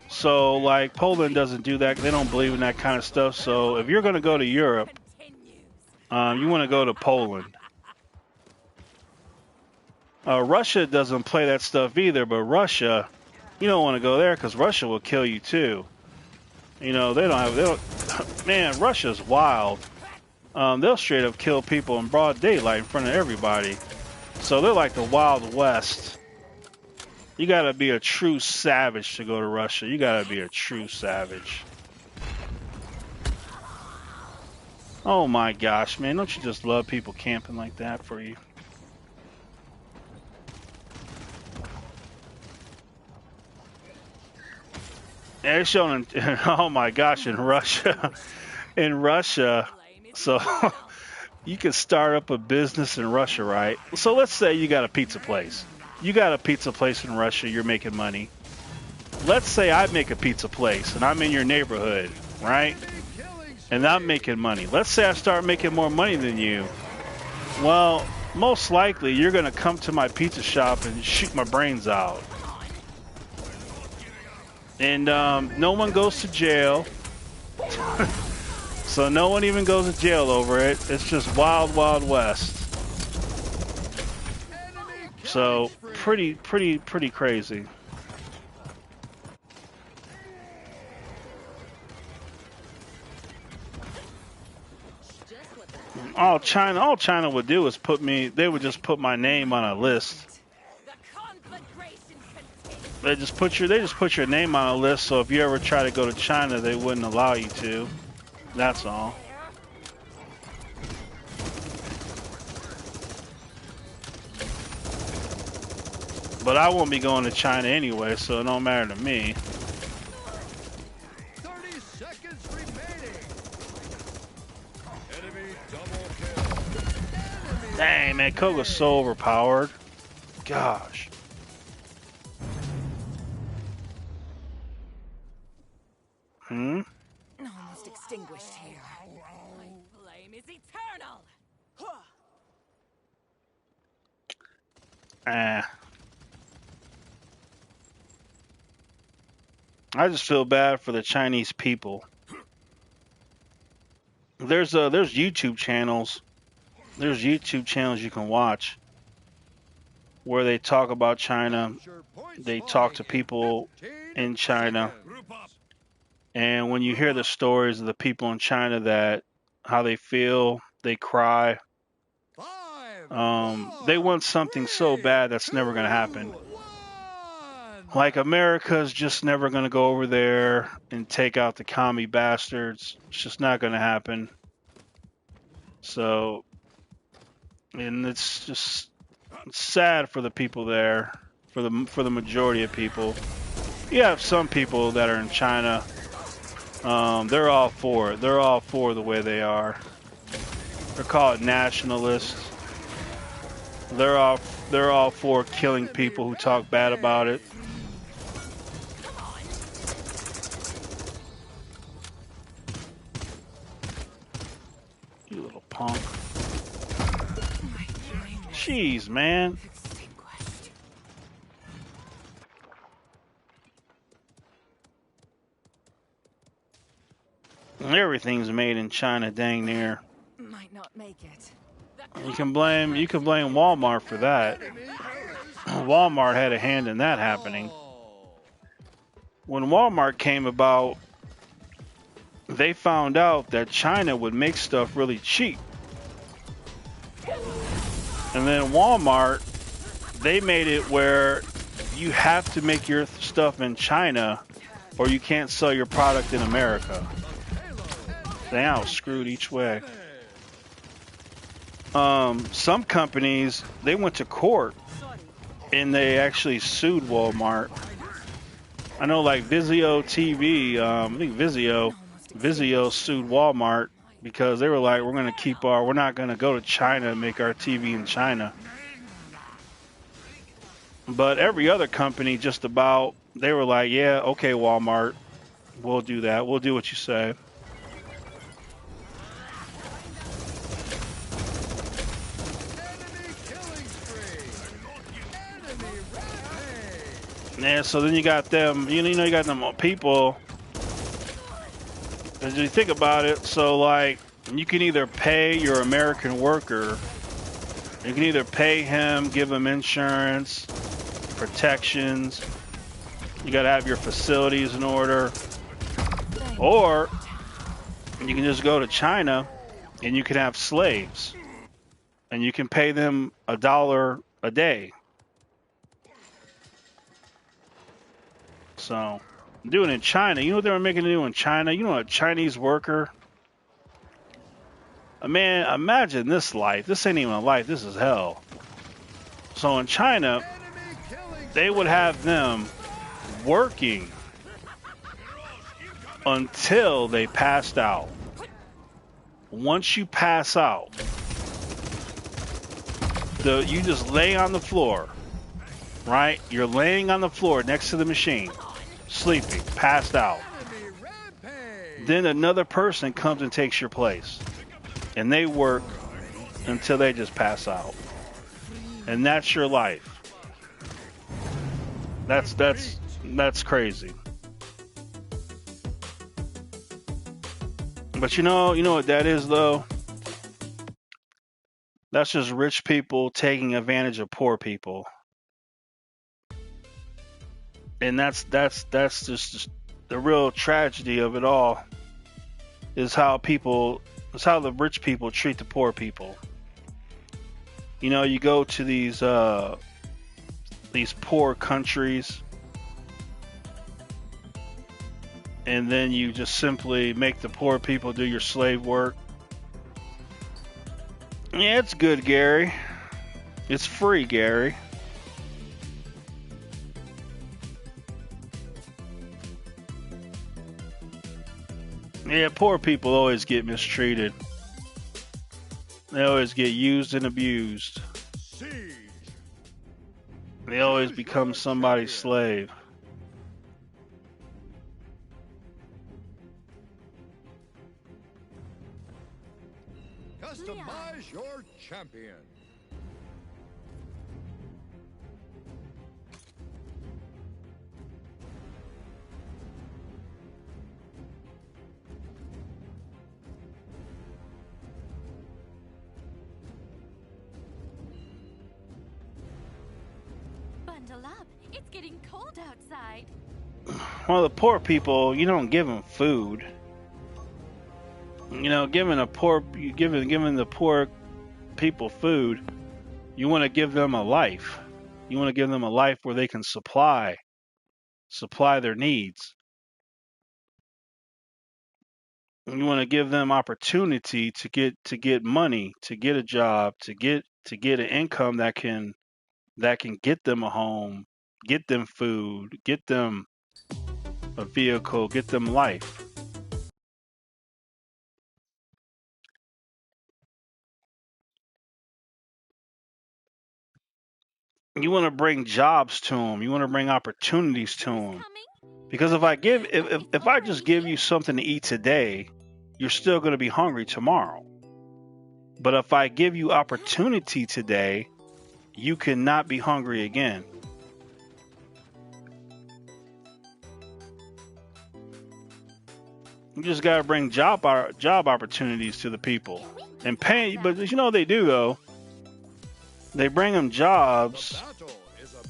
So like Poland doesn't do that. They don't believe in that kind of stuff. So if you're going to go to Europe, you want to go to Poland. Russia doesn't play that stuff either, but Russia, you don't want to go there because Russia will kill you too. You know, they don't, man, Russia's wild. They'll straight up kill people in broad daylight in front of everybody. So they're like the Wild West. You gotta be a true savage to go to Russia. You gotta be a true savage. Oh my gosh, man, don't you just love people camping like that for you? Yeah, it's shown in, oh my gosh, in Russia. In Russia, so you can start up a business in Russia, right? So let's say you got a pizza place. You got a pizza place in Russia, you're making money. Let's say I make a pizza place and I'm in your neighborhood, right? And I'm making money. Let's say I start making more money than you. Well, most likely you're going to come to my pizza shop and shoot my brains out. And no one goes to jail. So no one even goes to jail over it. It's just wild, wild west. So pretty crazy. All China would do is they would just put my name on a list. They just put your name on a list, so if you ever try to go to China, they wouldn't allow you to. That's all. But I won't be going to China anyway, so it don't matter to me. 30 seconds remaining. Enemy double kill. Dang, man, Koga's so overpowered. Gosh. Almost extinguished. eternal. I just feel bad for the Chinese people. There's YouTube channels. There's YouTube channels you can watch where they talk about China. They talk to people in China. And when you hear the stories of the people in China that how they feel, they cry. They want something so bad that's never going to happen. Like America's just never going to go over there and take out the commie bastards. It's just not going to happen. So, and it's just sad for the people there, for the majority of people. You have some people that are in China. They're all for it. They're all for the way they are. They're called nationalists. They're all for killing people who talk bad about it. You little punk. Jeez, man. Everything's made in China, dang near. Might not make it. You can blame Walmart for that. Walmart had a hand in that happening. When Walmart came about, they found out that China would make stuff really cheap. And then Walmart, they made it where you have to make your stuff in China or you can't sell your product in America. They all screwed each way. Some companies, they went to court and they actually sued Walmart. I know like Vizio TV, I think Vizio sued Walmart because they were like, we're not going to go to China and make our TV in China. But every other company just about, they were like, yeah, okay, Walmart, we'll do that. We'll do what you say. Yeah, so then you got them, you got them people, as you think about it, so like, you can either pay your American worker, you can either pay him, give him insurance, protections, you got to have your facilities in order, or you can just go to China and you can have slaves, and you can pay them $1 a day. So, doing it in China, you know what they were making to do in China? You know, a Chinese worker. Man, imagine this life. This ain't even a life. This is hell. So in China, they would have them working until they passed out. Once you pass out, you just lay on the floor, right? You're laying on the floor next to the machine, sleeping, passed out. Then another person comes and takes your place, and they work until they just pass out. And that's your life. That's crazy. But you know what that is though? That's just rich people taking advantage of poor people. And that's just the real tragedy of it all is how the rich people treat the poor people. You know, you go to these poor countries and then you just simply make the poor people do your slave work. Yeah, it's good, Gary. It's free, Gary. Yeah, poor people always get mistreated. They always get used and abused. They always become somebody's slave. Customize your champion. Bundle up. It's getting cold outside. Well, the poor people, you don't give them food. You know, giving the poor people food, you want to give them a life. You want to give them a life where they can supply their needs. You want to give them opportunity to get money, to get a job, to get an income that can get them a home, get them food, get them a vehicle, get them life. You want to bring jobs to them. You want to bring opportunities to them. Because if I just give you something to eat today, you're still going to be hungry tomorrow. But if I give you opportunity today, you cannot be hungry again. You just got to bring job opportunities to the people and pay. But you know what they do though? They bring them jobs.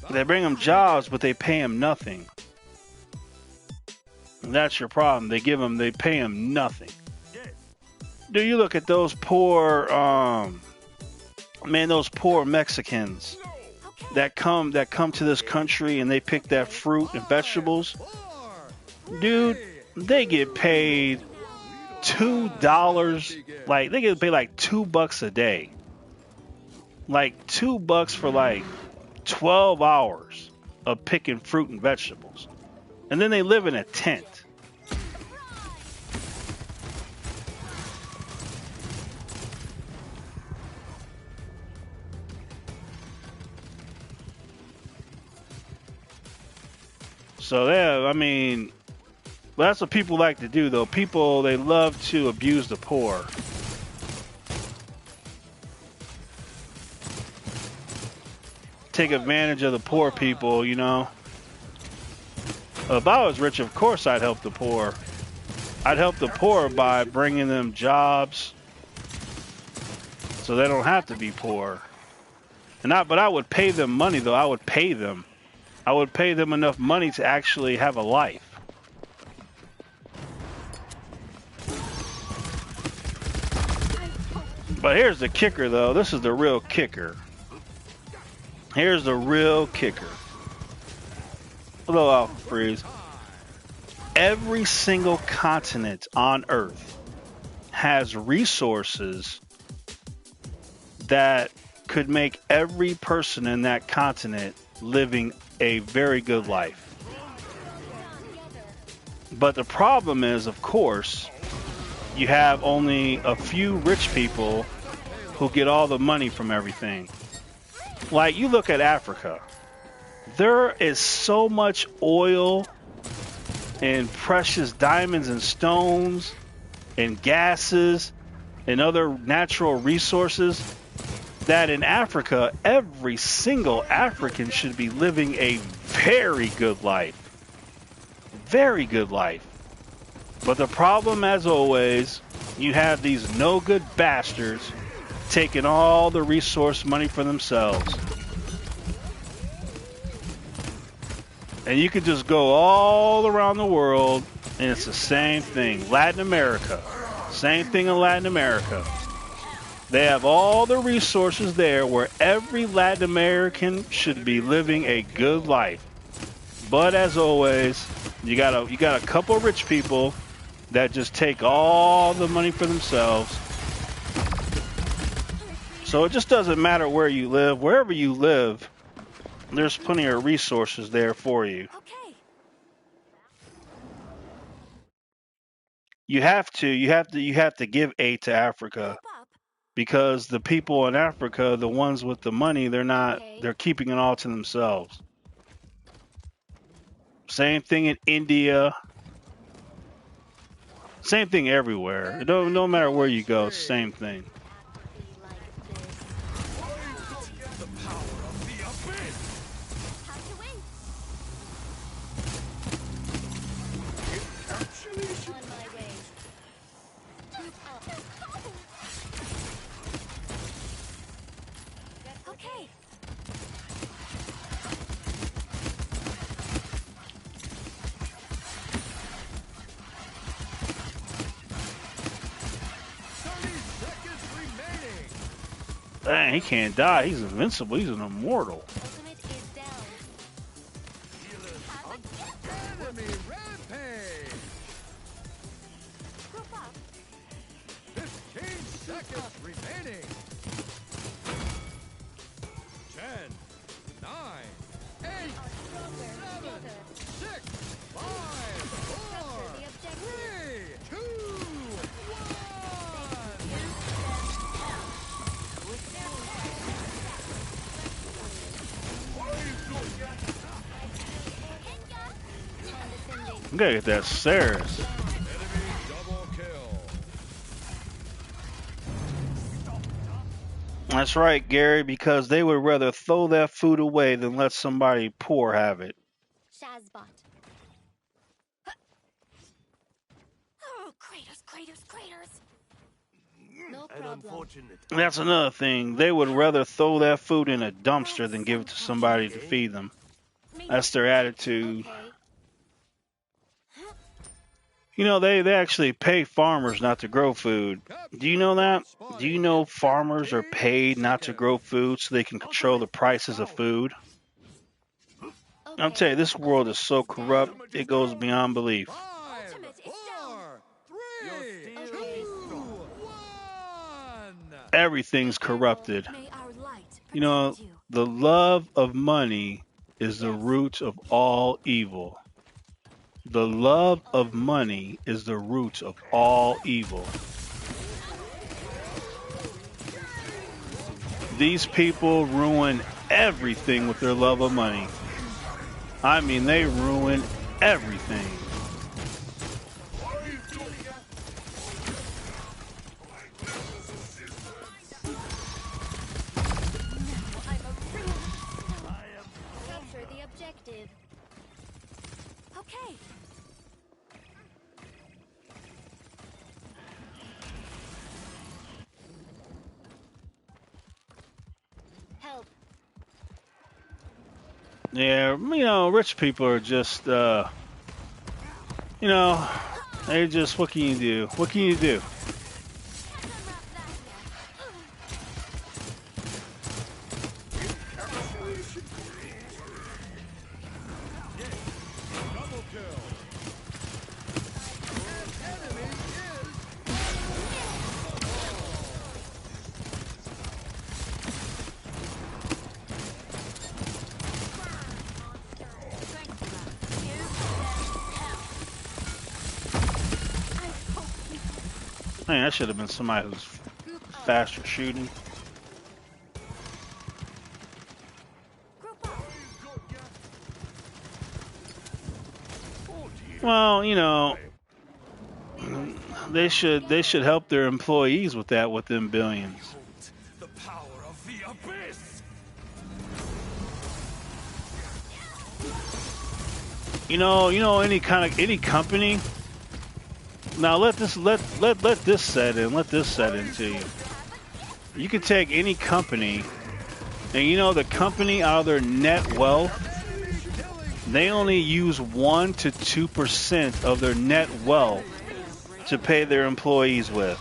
But they pay them nothing. And that's your problem. They pay them nothing. Do you look at those poor, those poor Mexicans that come to this country and they pick that fruit and vegetables? Dude, they get paid $2. Like they get paid like $2 a day. Like $2 for like 12 hours of picking fruit and vegetables. And then they live in a tent. So yeah, I mean, that's what people like to do though. People, they love to abuse the poor. Take advantage of the poor people, you know. If I was rich, of course I'd help the poor. I'd help the poor by bringing them jobs so they don't have to be poor. But I would pay them money though. I would pay them enough money to actually have a life. But here's the kicker though. This is the real kicker. Here's the real kicker. Hello, Alpha Freeze. Every single continent on Earth has resources that could make every person in that continent living a very good life. But the problem is, of course, you have only a few rich people who get all the money from everything. Like, you look at Africa. There is so much oil and precious diamonds and stones and gases and other natural resources that in Africa, every single African should be living a very good life. Very good life. But the problem, as always, you have these no good bastards taking all the resource money for themselves. And you could just go all around the world and it's the same thing. Latin America. Same thing in Latin America. They have all the resources there where every Latin American should be living a good life. But as always, you got a couple of rich people that just take all the money for themselves. So it just doesn't matter where you live. Wherever you live, there's plenty of resources there for you. Okay. You have to give aid to Africa. Because the people in Africa, the ones with the money, they're keeping it all to themselves. Same thing in India. Same thing everywhere. No matter where you go, same thing. Dang, he can't die. He's invincible. He's an immortal. Ultimate is down. Enemy rampage. Group up. 15 seconds remaining. 10, 9, 8, Stronger 7, together. 6, 5, 4, Capture the objective. 3, 2, 1. Condescending. We gotta get that Ceres. Enemy double kill. That's right, Gary, because they would rather throw that food away than let somebody poor have it. Shazbot. Oh, Kratos. No problem. That's another thing. They would rather throw that food in a dumpster than give it to somebody to feed them. That's their attitude. Okay. You know, they actually pay farmers not to grow food. Do you know that? Do you know farmers are paid not to grow food so they can control the prices of food? I'll tell you, this world is so corrupt, it goes beyond belief. 5, Ultimate is 4, 3, Okay. 2, 1. Everything's corrupted. May our light You know, protect you. the love of money is the root of all evil. The love of money is the root of all evil. These people ruin everything with their love of money. I mean, they ruin everything. Capture the objective. Okay. Help. Yeah, you know, rich people are just, you know, they just, what can you do? What can you do? Double kill. An enemy is Man, that should have been somebody who's faster shooting. Group up. Well, you know, they should help their employees with that, with them billions. the power of the abyss. You know, any company. Now let this set in. Let this set into you. You could take any company, and you know the company out of their net wealth, they only use 1 to 2% of their net wealth to pay their employees with.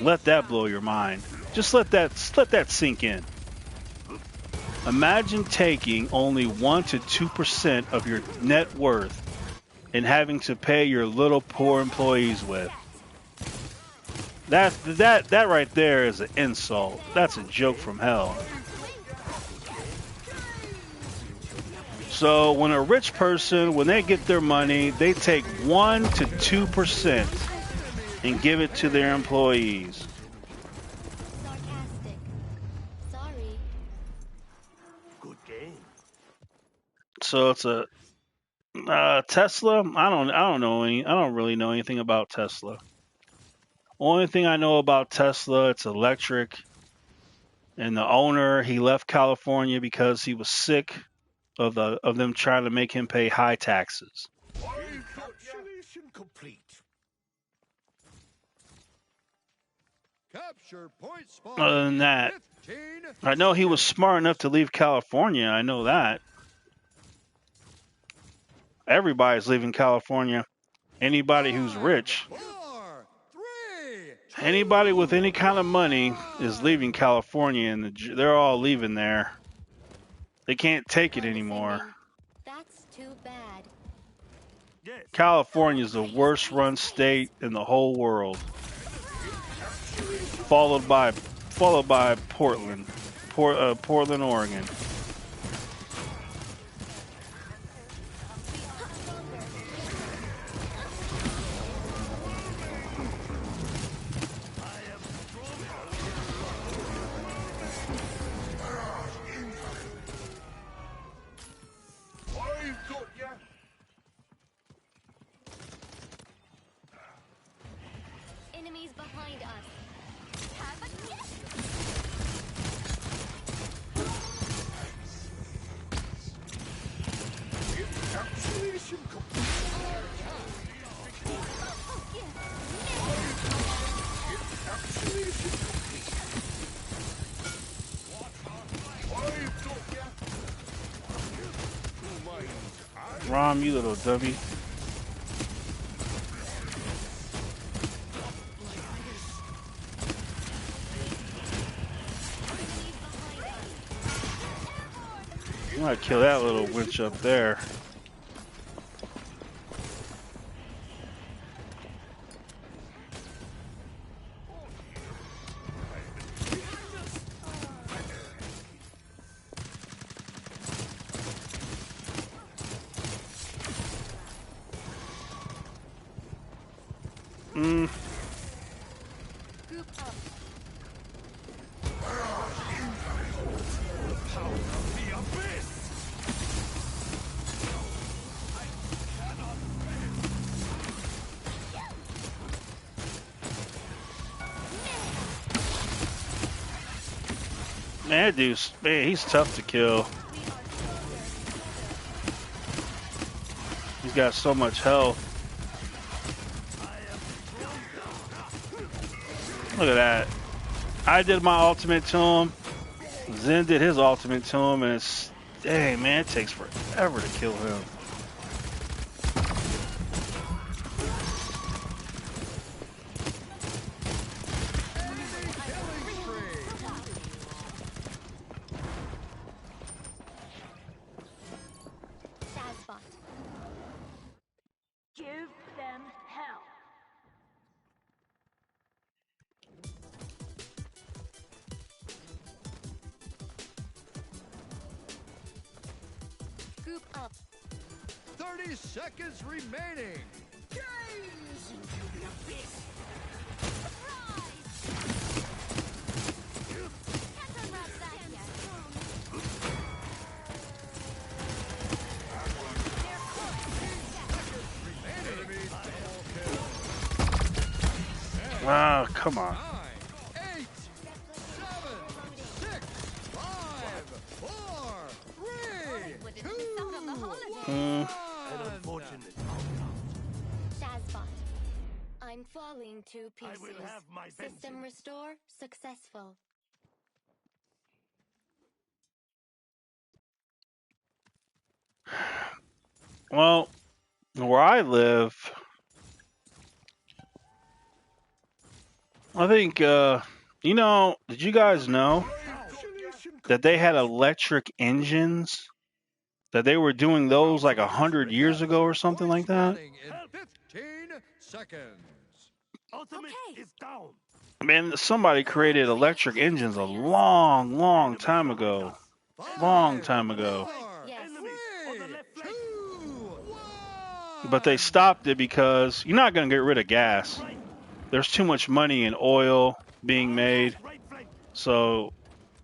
Let that blow your mind. Just let that sink in. Imagine taking only 1 to 2% of your net worth and having to pay your little poor employees with. That right there is an insult. That's a joke from hell. So when a rich person, when they get their money, they take 1 to 2% and give it to their employees. Sarcastic. Sorry. So it's a Tesla. I don't really know anything about Tesla. Only thing I know about Tesla, it's electric, and the owner, he left California because he was sick of them trying to make him pay high taxes. Encapsulation complete. Capture point spawn. Other than that, 15 I know he was smart enough to leave California. I know that. Everybody's leaving California. Anybody who's rich. 4, 3, Anybody with any kind of money is leaving California, and they're all leaving there. They can't take it anymore. That's too bad. California is the worst run state in the whole world, followed by Portland, Portland, Oregon. Enemies behind us. Have a kiss. Rom, you little dummy. I'm gonna kill that little witch up there. Group up. Man, that dude's, man, he's tough to kill. He's got so much health. Look at that. I did my ultimate to him. Zen did his ultimate to him, and it's, dang, man, it takes forever to kill him. Give them hell. Group up. 30 seconds remaining. Gaze into the abyss. Ah, come on. 9, 8, 7, 6, 5, 4, 3, 2, 1. Shazbot. I'm falling to pieces. System restore successful. Well, where I live, I think, you know, did you guys know that they had electric engines? That they were doing those like 100 years ago or something like that? Running in 15 seconds. Ultimate is down. Man, somebody created electric engines a long, long time ago. Long time ago. 4, Yes. Enemy on the 3, left 2, flank. 1. But they stopped it because you're not going to get rid of gas. There's too much money in oil being made, Right flank. so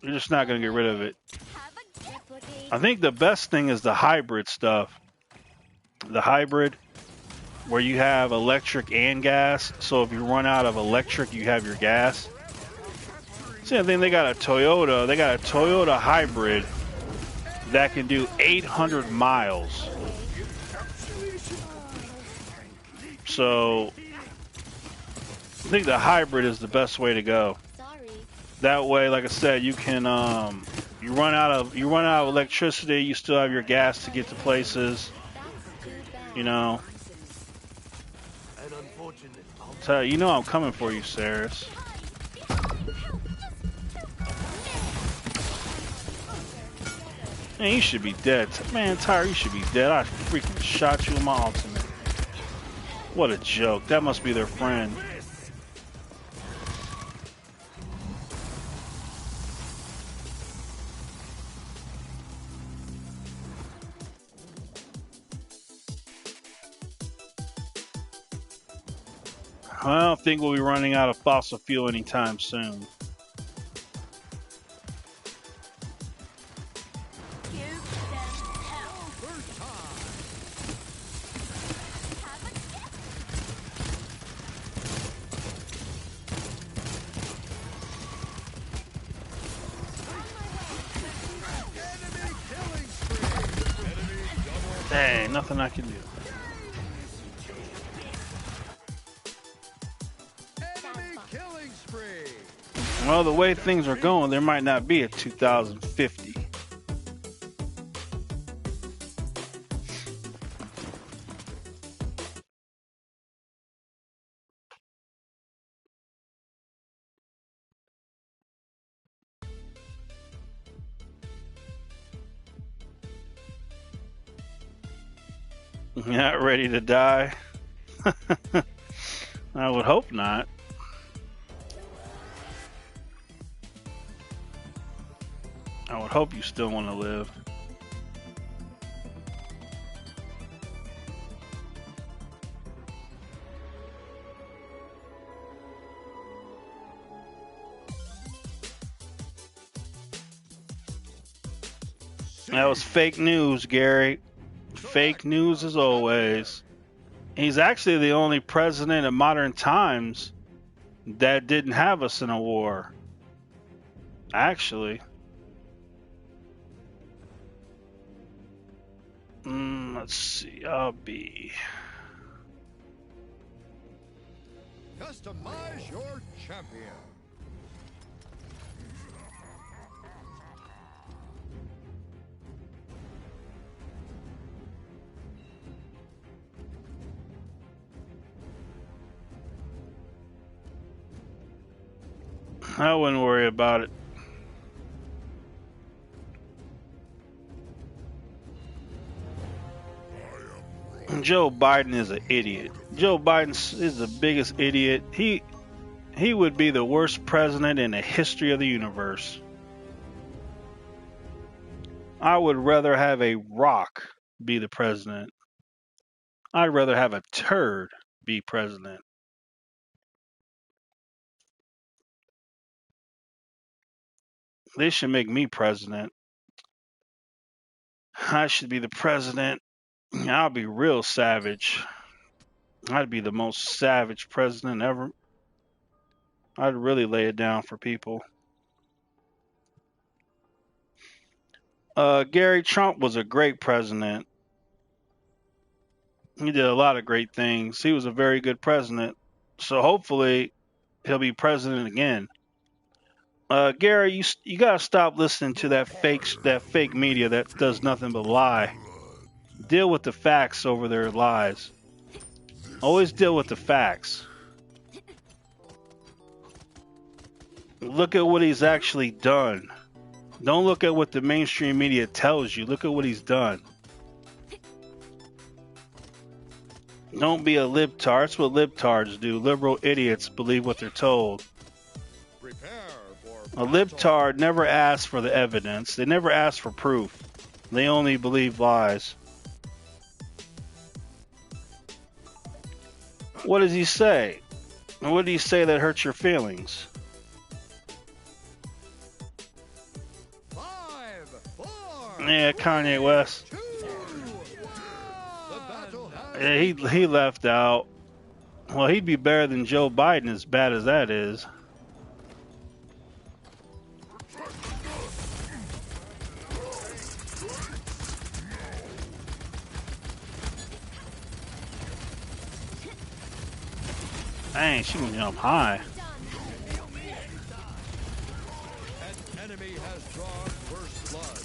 you're just not going to get rid of it. Have a replicate. I think the best thing is the hybrid stuff. The hybrid, where you have electric and gas. So if you run out of electric, you have your gas. Same thing, they got a Toyota. They got a Toyota hybrid that can do 800 miles. So I think the hybrid is the best way to go. Sorry. That way, like I said, you can you run out of electricity, you still have your gas to get to places, That's too bad. you know. An unfortunate Tell you, you know I'm coming for you, Saris. Man, you should be dead. Man, Tyre, you should be dead. I freaking shot you in my ultimate. What a joke. That must be their friend. I don't think we'll be running out of fossil fuel anytime soon. Dang, nothing I can do. Enemy killing spree. Well, the way things are going, there might not be a 2050. Not ready to die? I would hope not. I would hope you still want to live. That was fake news, Gary. Fake news as always. He's actually the only president in modern times that didn't have us in a war. Actually. Let's see. I'll be. Customize your champion. I wouldn't worry about it. Joe Biden is an idiot. Joe Biden is the biggest idiot. He would be the worst president in the history of the universe. I would rather have a rock be the president. I'd rather have a turd be president. They should make me president. I should be the president. I'll be real savage. I'd be the most savage president ever. I'd really lay it down for people. Gary Trump was a great president. He did a lot of great things. He was a very good president. So hopefully he'll be president again. Gary, you gotta stop listening to that fake media that does nothing but lie. Deal with the facts over their lies. Always deal with the facts. Look at what he's actually done. Don't look at what the mainstream media tells you. Look at what he's done. Don't be a libtard. That's what libtards do. Liberal idiots believe what they're told. A libtard never asks for the evidence. They never ask for proof. They only believe lies. What does he say? And what did he say that hurts your feelings? 5, 4, Yeah, Kanye West. 2, 1. Yeah, he left out. Well, he'd be better than Joe Biden, as bad as that is. Dang, she can jump high. An enemy has drawn first blood.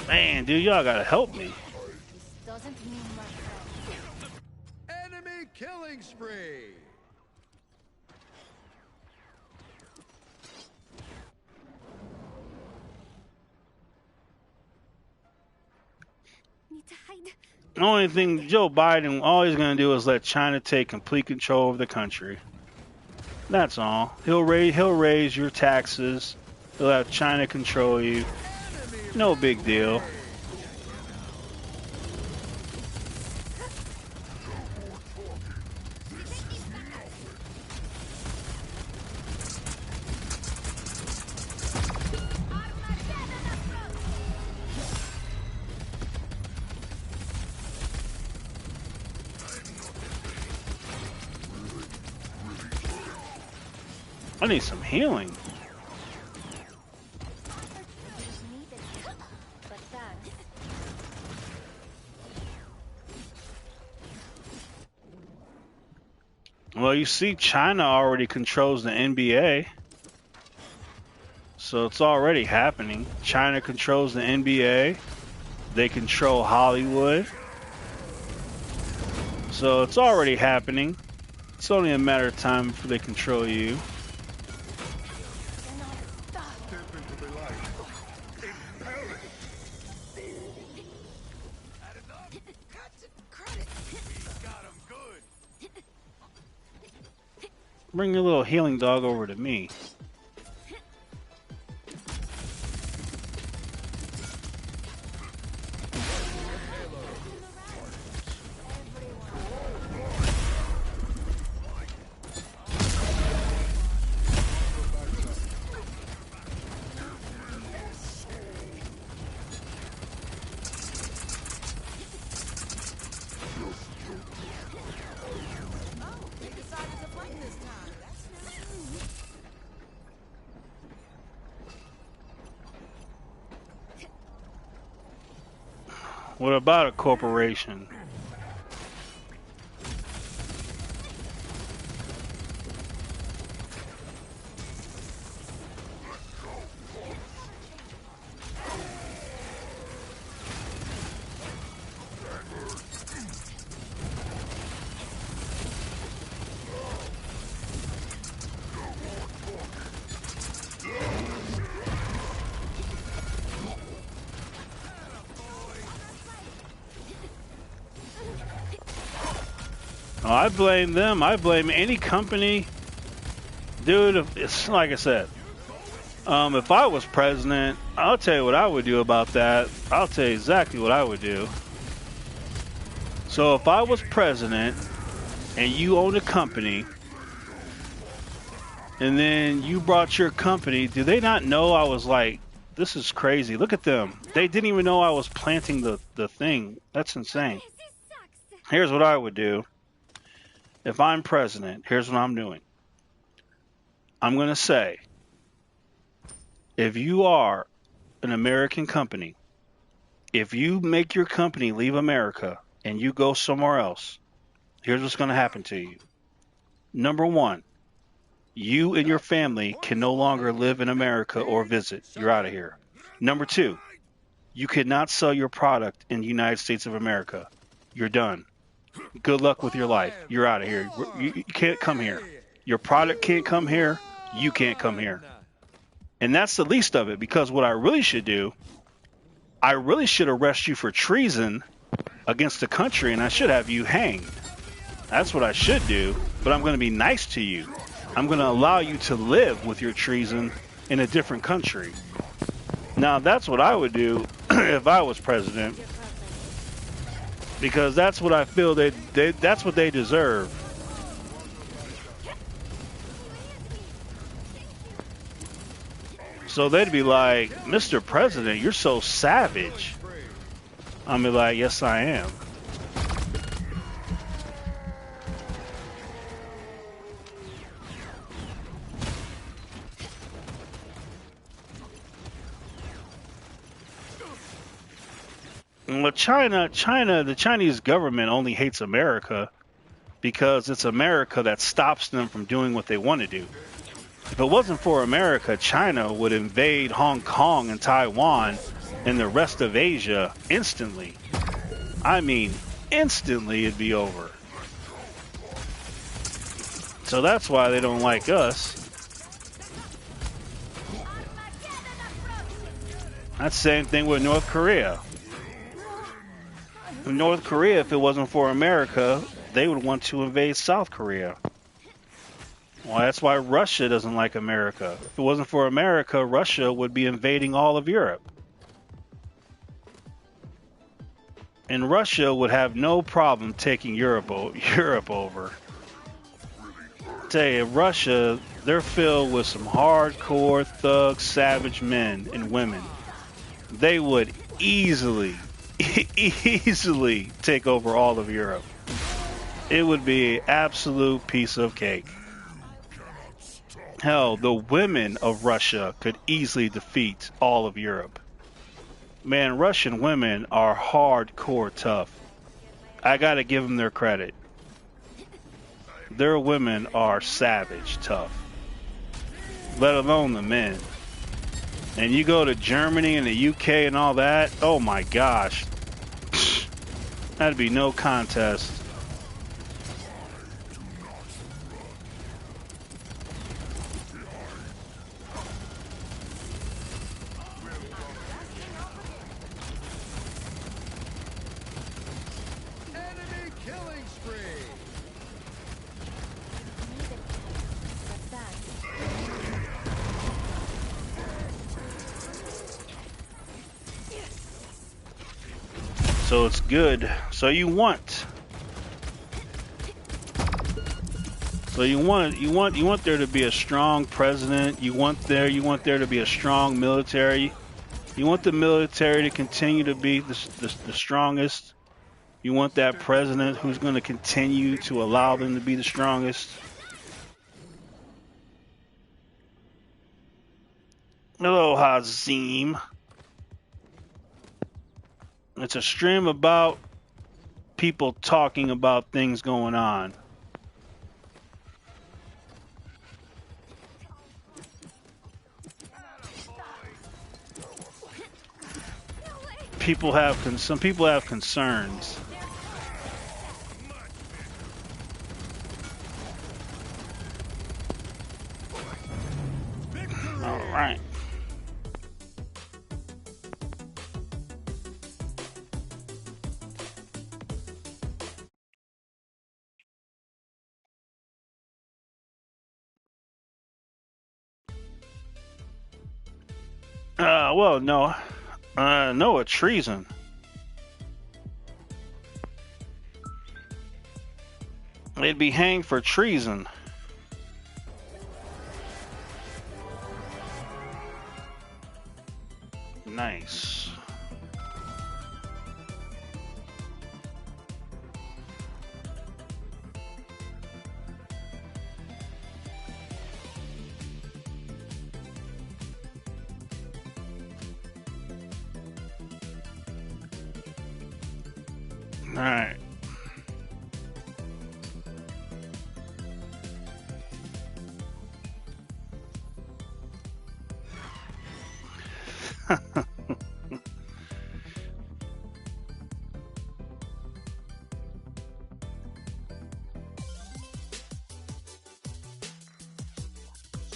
Man, dude, y'all gotta help me. This doesn't mean my friend. Enemy killing spree. Need to hide. The only thing Joe Biden always gonna do is let China take complete control of the country. That's all. He'll raise your taxes. He'll have China control you. No big deal. I need some healing. Just needed it. But thanks. Well, you see, China already controls the NBA. So it's already happening. China controls the NBA. They control Hollywood. So it's already happening. It's only a matter of time before they control you. Bring your little healing dog over to me. What about a corporation? Oh, I blame them. I blame any company. Dude, it's like I said. If I was president, I'll tell you what I would do about that. I'll tell you exactly what I would do. So if I was president and you owned a company and then you brought your company, do they not know I was like, this is crazy. Look at them. They didn't even know I was planting the thing. That's insane. Here's what I would do. If I'm president, here's what I'm doing. I'm going to say, if you are an American company, if you make your company leave America and you go somewhere else, here's what's going to happen to you. Number one, you and your family can no longer live in America or visit. You're out of here. Number two, you cannot sell your product in the United States of America. You're done. Good luck with your life. You're out of here. You can't come here. Your product can't come here. You can't come here. And that's the least of it, because what I really should do, I really should arrest you for treason against the country, and I should have you hanged. That's what I should do, but I'm going to be nice to you. I'm going to allow you to live with your treason in a different country. Now, that's what I would do if I was president, because that's what I feel that's what they deserve. So they'd be like, Mr. President, you're so savage. I'll be like, yes, I am. Well, the Chinese government only hates America because it's America that stops them from doing what they want to do. If it wasn't for America, China would invade Hong Kong and Taiwan and the rest of Asia instantly. I mean, instantly it'd be over. So that's why they don't like us. That's the same thing with North Korea. In North Korea, if it wasn't for America, they would want to invade South Korea. Well, that's why Russia doesn't like America. If it wasn't for America, Russia would be invading all of Europe. And Russia would have no problem taking Europe over. I tell you, Russia, they're filled with some hardcore, thug, savage men and women. They would easily take over all of Europe. It would be an absolute piece of cake. Hell, the women of Russia could easily defeat all of Europe. Man, Russian women are hardcore tough. I gotta give them their credit. Their women are savage tough. Let alone the men. And you go to Germany and the UK and all that, oh my gosh. That'd be no contest. Enemy killing spree. What's that? So it's good. So you want there to be a strong president. You want there to be a strong military. You want the military to continue to be the strongest. You want that president who's going to continue to allow them to be the strongest. Hello, Hazim. It's a stream about people talking about things going on. Some people have concerns. All right. Well, no. No, a treason. They'd be hanged for treason. Nice. All right.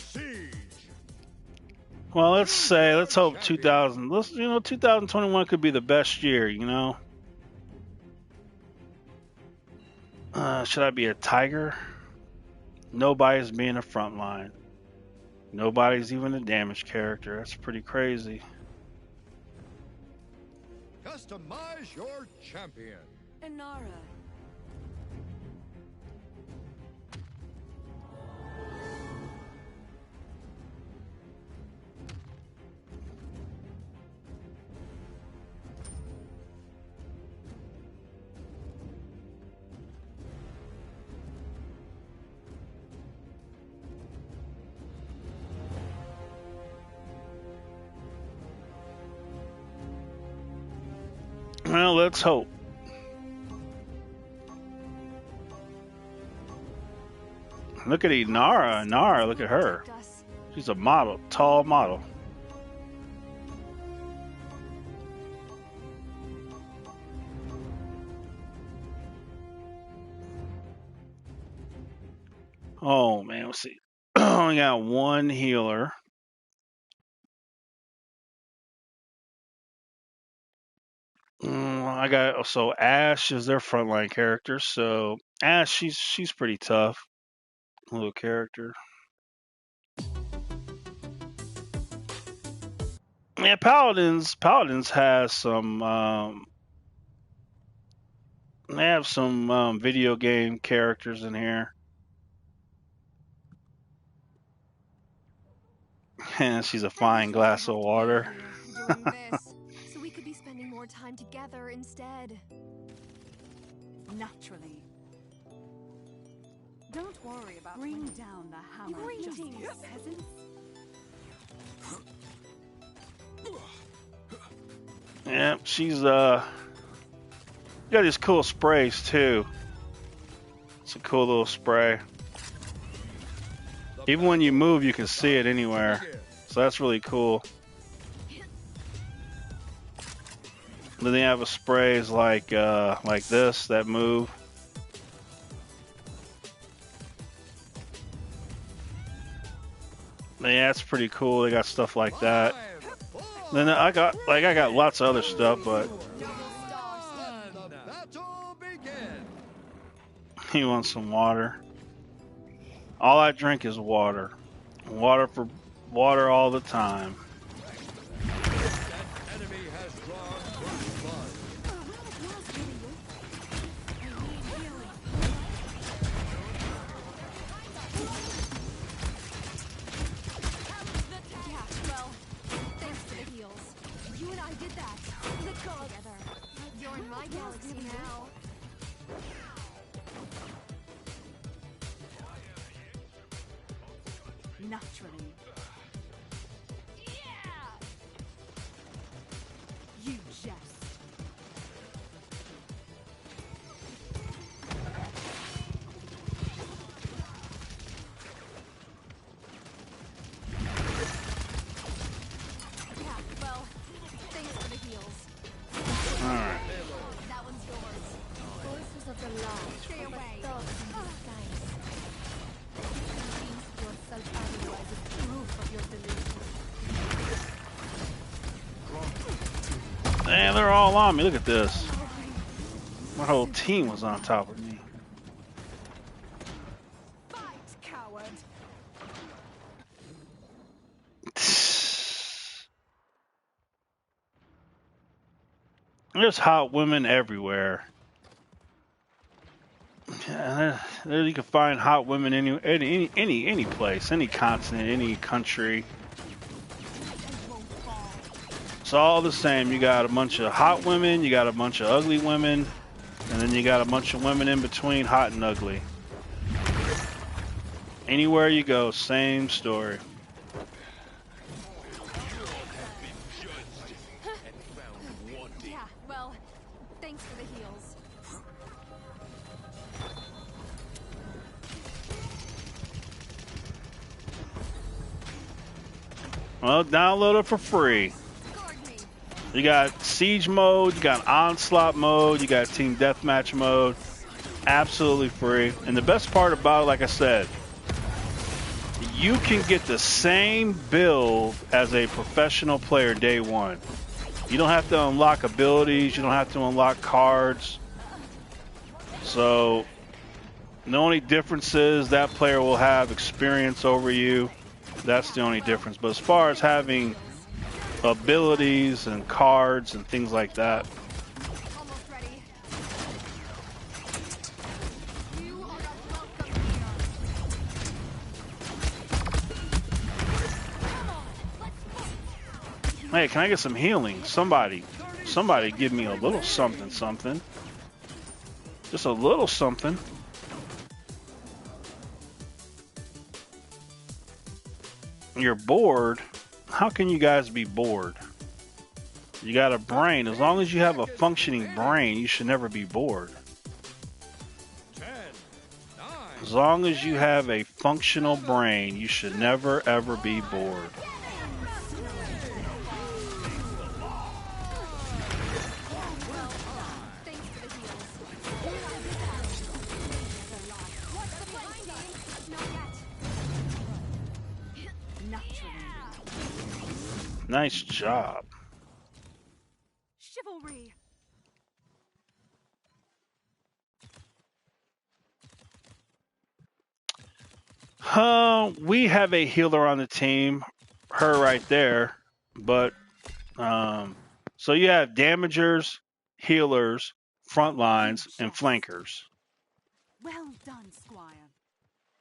Siege. Well, let's hope 2021 could be the best year, you know. Should I be a tiger? Nobody's being a front line. Nobody's even a damage character. That's pretty crazy. Customize your champion. Inara. Well, let's hope. Look at Inara. Inara, look at her. She's a model, tall model. Oh man, let's see. Only got one healer. I got so Ash is their frontline character. So Ash, she's pretty tough little character. Yeah, Paladins has some. They have some video game characters in here. And she's a fine glass of water. Doing this, so we could be spending more time together instead. Naturally. Don't worry about bring down the hammer. Greetings. Justice, peasants. Yeah, she's got these cool sprays too. It's a cool little spray. Even when you move, you can see it anywhere. So that's really cool. Then they have a sprays like this that move. Yeah, it's pretty cool. They got stuff like that. Then I got lots of other stuff, but The battle begins. he wants some water. All I drink is water. Water all the time. That enemy has drawn first blood. Yeah, well, thanks for the heals. You and I did that. Let's go together. You're in my galaxy now. Naturally. You jest. Yeah, well, thanks for the heals. Alright. That one's yours. Voices of the light. Stay away. Thoughts in disguise. Convince yourself otherwise is proof of your delusion. Man, they're all on me. Look at this. My whole team was on top of me. Fight, coward. There's hot women everywhere. Yeah, you can find hot women any place, any continent, any country. It's all the same. You got a bunch of hot women, you got a bunch of ugly women, and then you got a bunch of women in between, hot and ugly. Anywhere you go, same story. Yeah, well, thanks for the heals. Well, download it for free. Guard me. You got siege mode, you got onslaught mode, you got team deathmatch mode. Absolutely free. And the best part about it, like I said, you can get the same build as a professional player day one. You don't have to unlock abilities, you don't have to unlock cards. So the only difference is that player will have experience over you. That's the only difference. But as far as having abilities and cards and things like that, Almost ready. You are not welcome here. Come on, let's fight. hey, can I get some healing? Somebody give me a little something. Just a little something. You're bored? How can you guys be bored? You got a brain. As long as you have a functioning brain, you should never be bored. 10, 9, As long as you have a functional brain, you should never ever be bored. Thanks for the heals. You and I did that. What's the plan, team? Not yet. Nice job. Chivalry. We have a healer on the team, her right there. But so you have damagers, healers, front lines, and flankers. Well done, Squire.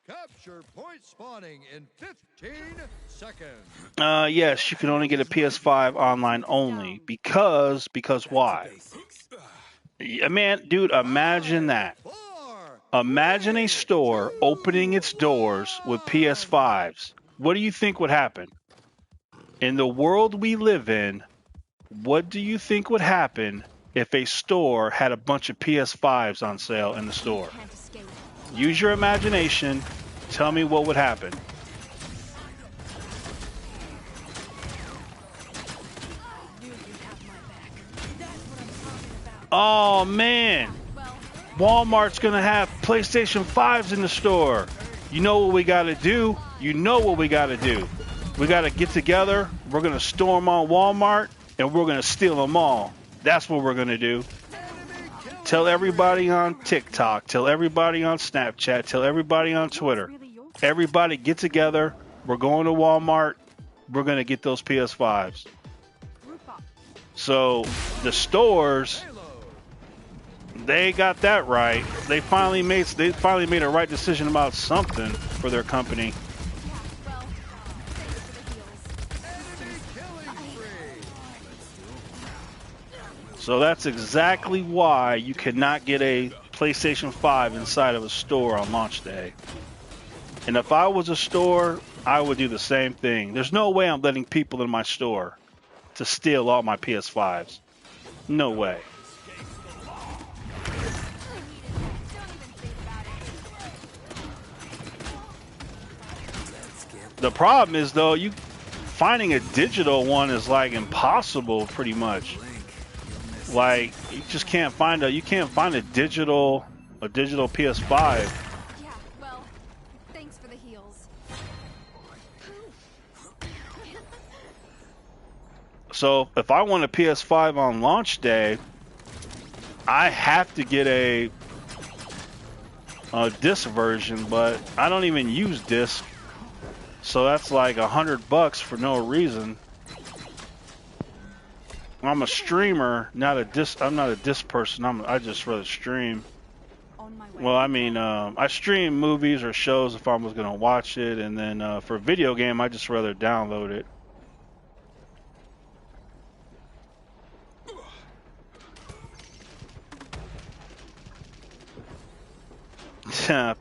Capture point spawning in 15 seconds. Yes, you can only get a PS5 online only because why? Man, dude, imagine that. 4, Imagine a store opening its doors with PS5s. What do you think would happen? In the world we live in, what do you think would happen if a store had a bunch of PS5s on sale in the store? Can't escape. Use your imagination. Tell me what would happen. Oh, man. Walmart's going to have PlayStation 5s in the store. You know what we got to do? You know what we got to do. We got to get together. We're going to storm on Walmart, and we're going to steal them all. That's what we're going to do. Tell everybody on TikTok. Tell everybody on Snapchat. Tell everybody on Twitter. Everybody get together. We're going to Walmart. We're going to get those PS5s. So the stores, they got that right. They finally made a right decision about something for their company. So that's exactly why you cannot get a PlayStation 5 inside of a store on launch day. And if I was a store, I would do the same thing. There's no way I'm letting people in my store to steal all my PS5s. No way. The problem is, though, finding a digital one is like impossible, pretty much. Like, you just can't find a digital PS5. Yeah, well, thanks for the heals. So if I want a PS5 on launch day, I have to get a disc version, but I don't even use disc, so that's like $100 for no reason. I'm a streamer, not a disc. I'm not a disc person. I just rather stream. Well, I mean, I stream movies or shows if I was gonna watch it, and then for a video game, I just rather download it.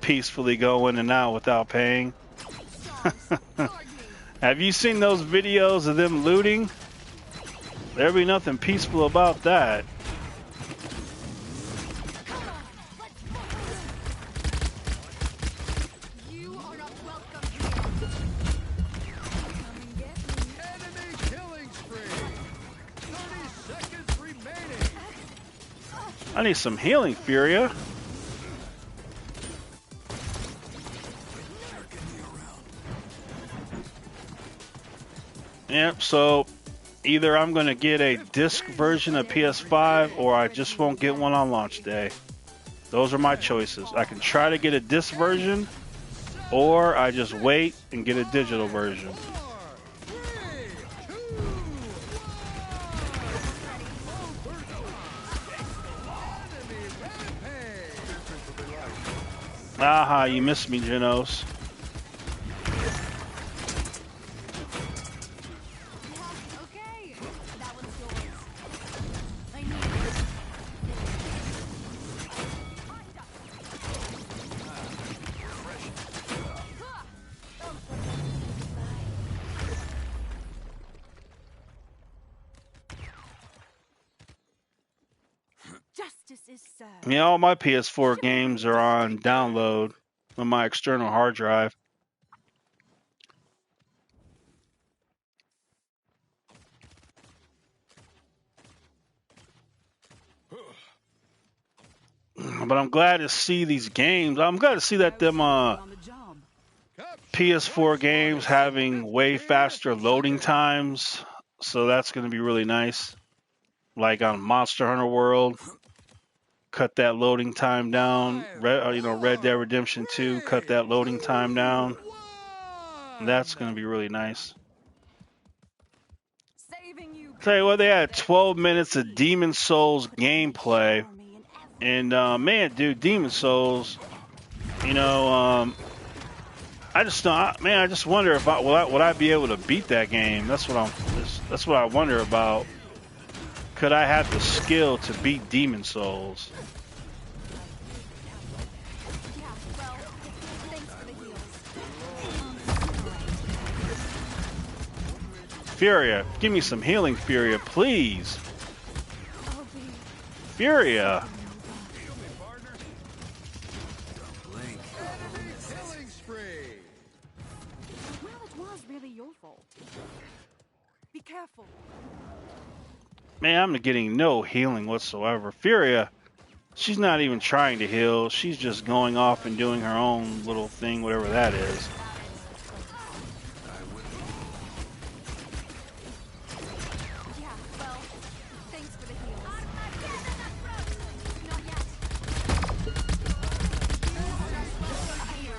Peacefully go in and out without paying. Have you seen those videos of them looting? There'd be nothing peaceful about that. You are not welcome here. Enemy killing spree. 30 seconds remaining. I need some healing, Furia. Yep, so either I'm going to get a disc version of PS5 or I just won't get one on launch day. Those are my choices. I can try to get a disc version or I just wait and get a digital version. 4, 3, 2, 1. Aha, you missed me, Genos. Okay, that one's yours. I need it. Justice is served. Yeah, all my PS4 games are on download on my external hard drive. But I'm glad to see these games. I'm glad to see that them On the job. PS4 games having way faster loading times. So that's going to be really nice. Like on Monster Hunter World, cut that loading time down. Red Dead Redemption 2, cut that loading time down. That's going to be really nice. Saving you. Tell you what, they had 12 minutes of Demon Souls gameplay. And man, dude, Demon Souls, I just don't, man. I just wonder if would I be able to beat that game. That's what I wonder about. Could I have the skill to beat Demon Souls? Yeah, well, thanks for the heals. Furia, give me some healing, Furia, please. I'll be Furia. Killing spree. Well, it was really your fault. Be careful. Man, I'm getting no healing whatsoever. Furia, she's not even trying to heal. She's just going off and doing her own little thing, whatever that is. Yeah, well, thanks for the heals. Not yet.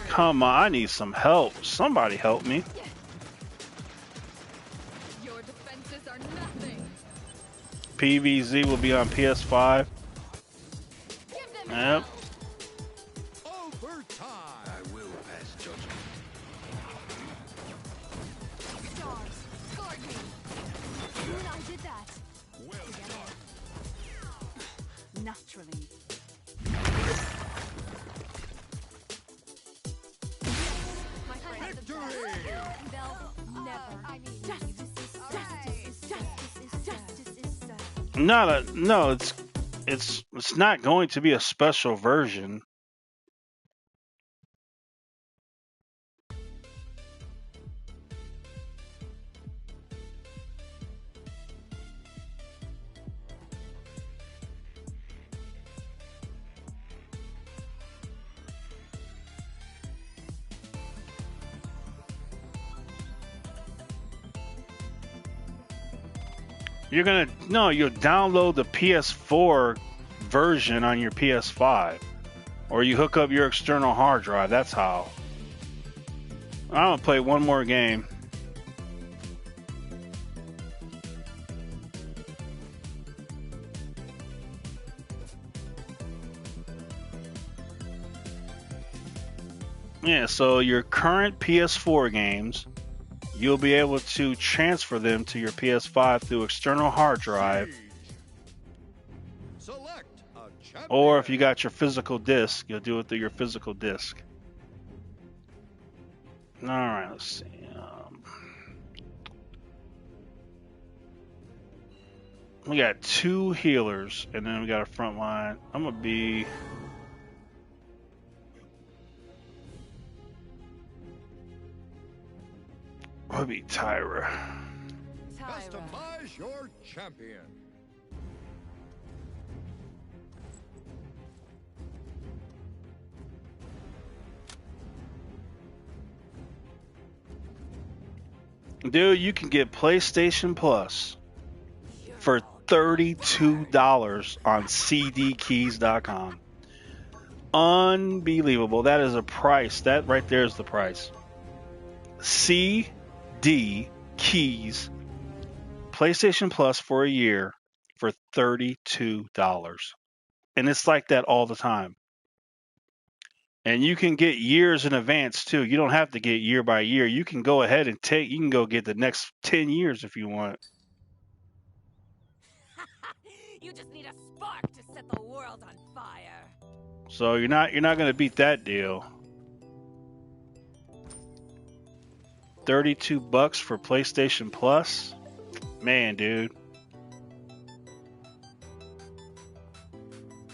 Come on, I need some help. Somebody help me. Your defenses are nothing. PVZ will be on PS5. Give them Yep. Overtime. I will pass judgment. stars. Guard me. You and I did that. Well done. Naturally. My friend has the best. Victory. They'll never. I mean, Justice is justice. No, it's not going to be a special version. You'll download the PS4 version on your PS5, or you hook up your external hard drive. That's how. I'm gonna play one more game. Yeah, so your current PS4 games, you'll be able to transfer them to your PS5 through external hard drive, Select a champion. or if you got your physical disc, you'll do it through your physical disc. All right, let's see. We got 2 healers, and then we got a front line. I'm gonna be. I'll be Tyra. Customize your champion. Dude, you can get PlayStation Plus for $32 on cdkeys.com. Unbelievable. That is a price. That right there is the price. CD Keys PlayStation Plus for a year for $32. And it's like that all the time. And you can get years in advance too. You don't have to get year by year. You can go ahead and you can go get the next 10 years if you want. You just need a spark to set the world on fire. So you're not going to beat that deal. $32 for PlayStation Plus? Man, dude.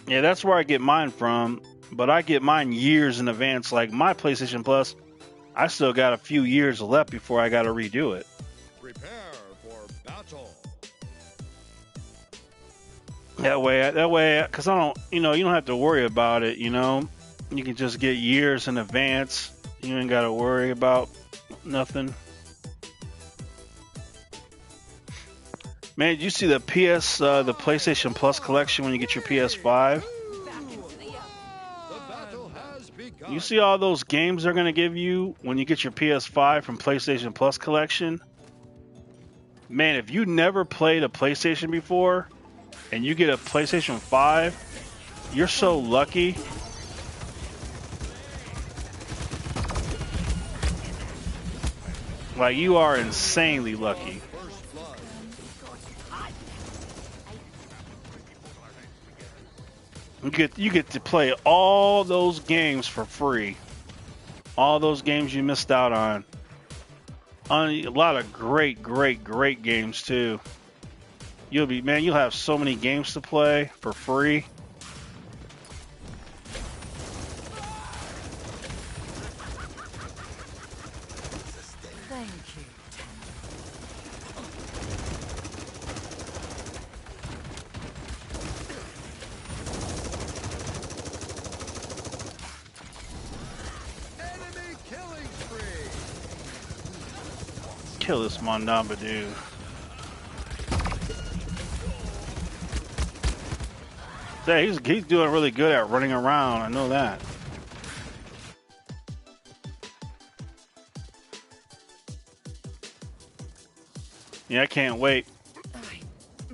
Yeah, that's where I get mine from, but I get mine years in advance. Like my PlayStation Plus, I still got a few years left before I got to redo it. Prepare for battle. That way, because I don't, you don't have to worry about it, You can just get years in advance. You ain't got to worry about nothing. Man, did you see the the PlayStation Plus collection when you get your PS5? The battle has begun. You see all those games they're gonna give you when you get your PS5 from PlayStation Plus collection? Man, if you never played a PlayStation before and you get a PlayStation 5, you're so lucky. Like, you are insanely lucky. First blood. You get to play all those games for free. All those games you missed out on. A lot of great games too. You'll have so many games to play for free. Thank you. Enemy killing spree. Kill this Mondamba dude. Yeah, he's doing really good at running around. I know that. Yeah, I can't wait. I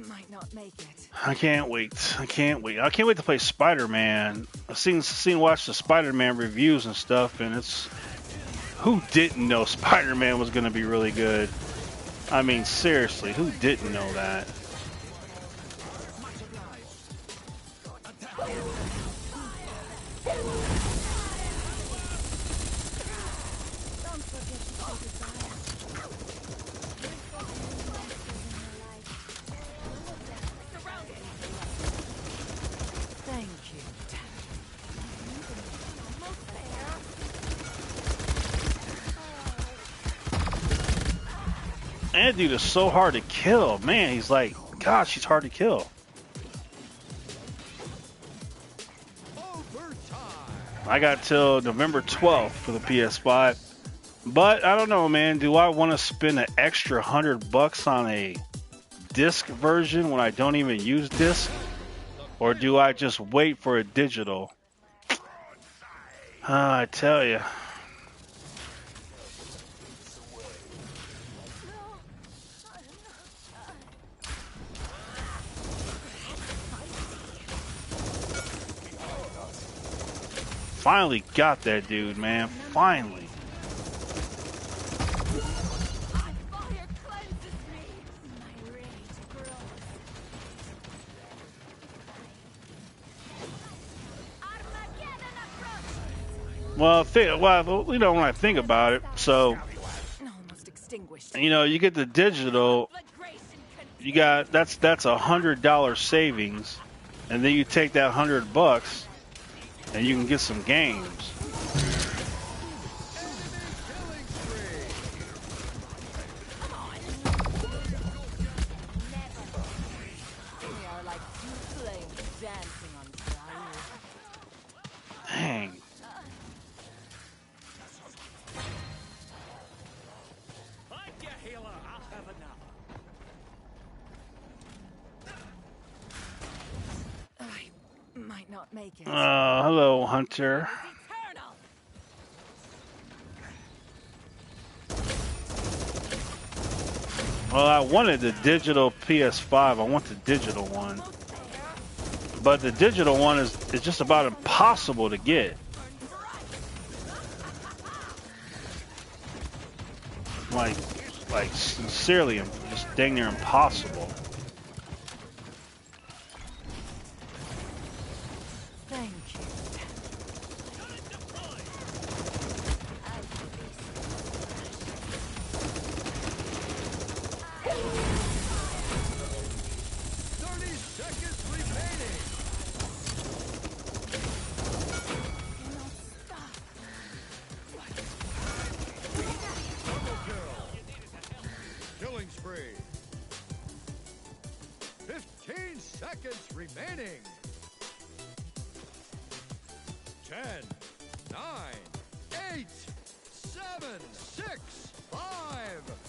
might not make it. I can't wait. I can't wait. I can't wait to play Spider-Man. I've watched the Spider-Man reviews and stuff, and it's who didn't know Spider-Man was going to be really good? I mean, seriously, who didn't know that? Thank you. That dude is so hard to kill. Man, he's like, gosh, he's hard to kill. Overtime. I got till November 12th for the PS5. But I don't know, man. Do I want to spend an extra $100 on a disc version when I don't even use disc? Or do I just wait for a digital? I tell you. Finally got that dude, man. Finally. Fire cleanses me. My rage grows. Armageddon approaches. Well, you know, when I think about it, so, Almost extinguished. you know, you get the digital, you got, that's $100 savings, and then you take that $100 and you can get some games. Killing spree. We are like two flames dancing on fire. Dang. Thank you, healer. I'll have another. I might not make it. Hello, Hunter. Eternal. Well, I wanted the digital PS5. I want the digital one. But the digital one is just about impossible to get. Like sincerely, just dang near impossible. Thank you. 30 seconds remaining. Double kill. Killing spree. 15 seconds remaining. 10, 9, 8, 7, 6, 5,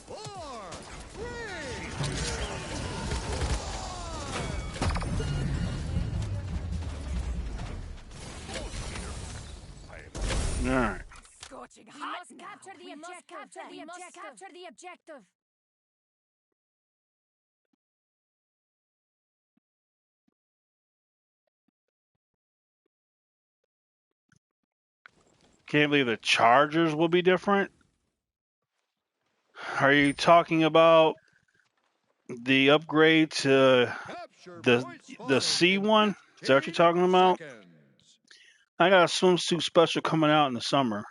4, 3. scorching We hot must now. capture the We must objective. capture the We must objective. capture the objective. Can't believe the chargers will be different. Are you talking about the upgrade to Capture the point the spotted C in one? Is that what you're talking 15 about? seconds. I got a swimsuit special coming out in the summer.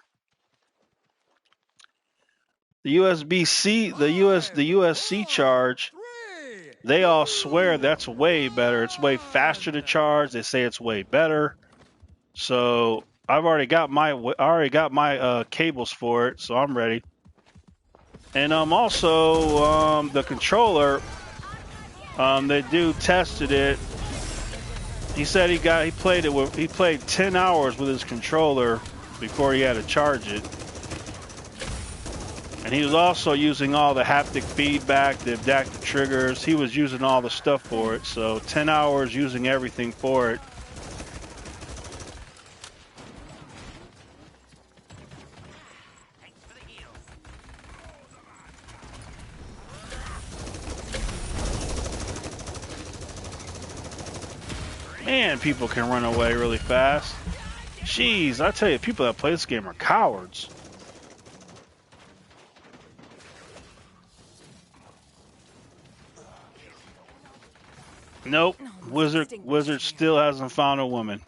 The USB-C, the USC 5, 4, charge, 3, they all 2, swear that's way better. It's way faster to 1. charge. They say it's way better. So I've already got my cables for it, so I'm ready. And also the controller, the dude tested it. He said he played 10 hours with his controller before he had to charge it. And he was also using all the haptic feedback, the adaptive triggers. He was using all the stuff for it. So 10 hours using everything for it. Man, people can run away really fast. Jeez, I tell you, people that play this game are cowards. Nope. Wizard still hasn't found a woman.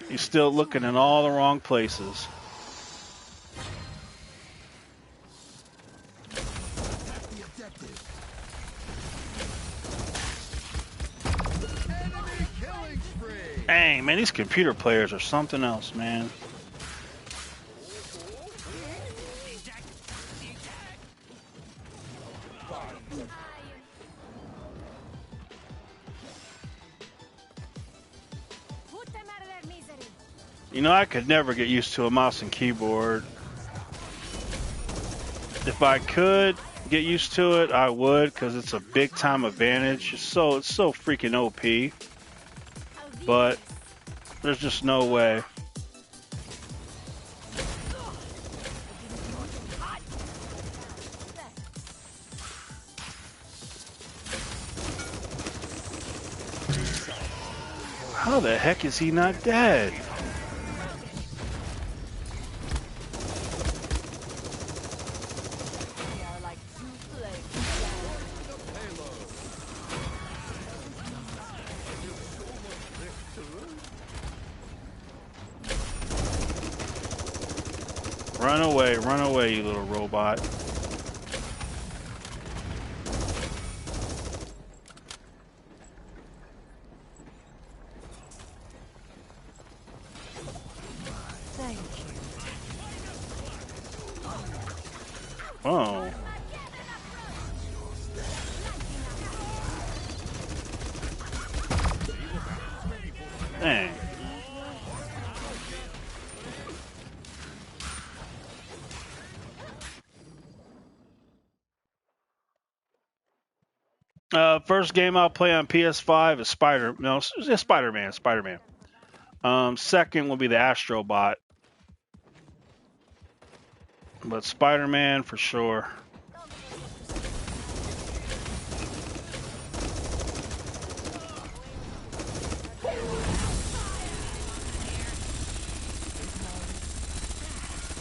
He's still looking in all the wrong places. Enemy killing spree. Dang, man, these computer players are something else, man. Put them out of their misery. You know, I could never get used to a mouse and keyboard. If I could get used to it, I would, because it's a big time advantage. It's so freaking OP. But there's just no way. How the heck is he not dead? We are like two flames. The payload. Run away, you little robot. Thank you. Oh. Dang. First game I'll play on PS5 is Spider-Man. Second will be the Astrobot. But Spider-Man for sure.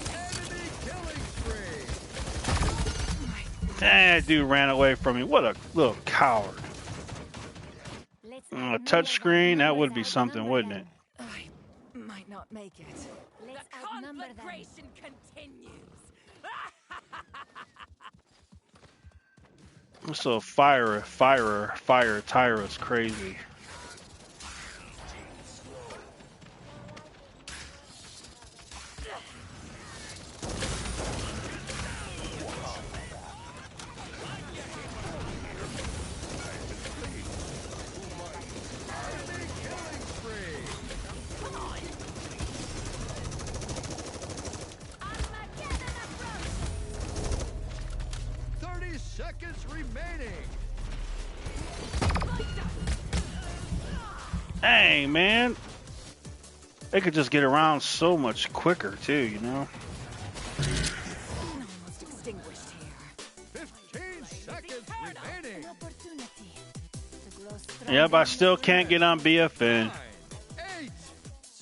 Enemy killing spree. Dang, that dude ran away from me. What a little coward. Let's A outnumber touchscreen, them. that would be Let's something, outnumber wouldn't them. it? I might not make it. Let's The outnumber them. conflagration continues. So fire Tyra is crazy. Enemy killing spree. 30 seconds remaining. Dang, man. They could just get around so much quicker too, you know? Almost extinguished here. 15 seconds remaining. An opportunity to grow stronger. Yep, I still can't get on BFN. 9, 8,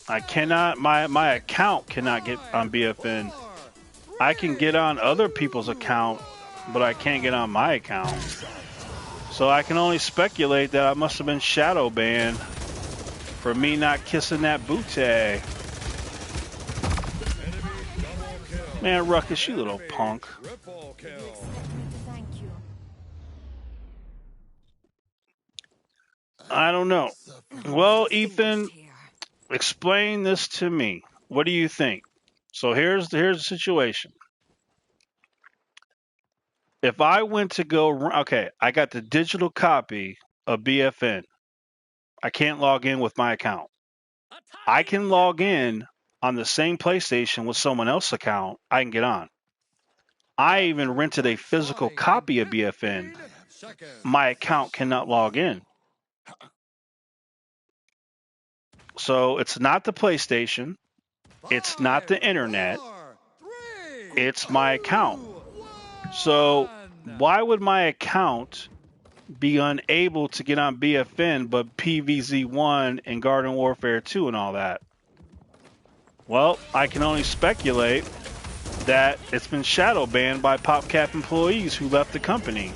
I cannot. My account cannot get on BFN. 4, I can get on other people's account, but I can't get on my account. So I can only speculate that I must have been shadow banned for me not kissing that booty. Man, Ruckus, you little punk. triple kill. Expect me to thank you. I don't know. Well, Ethan, Extinguished here. explain this to me. What do you think? So here's the situation. If I went to go, okay, I got the digital copy of BFN. I can't log in with my account. I can log in on the same PlayStation with someone else's account. I can get on. I even rented a physical copy of BFN. 15 seconds. My account cannot log in. So it's not the PlayStation. It's not the 5, internet. 4, 3, It's my account. 1. So why would my account be unable to get on BFN but PVZ1 and Garden Warfare 2 and all that? Well, I can only speculate that it's been shadow banned by PopCap employees who left the company.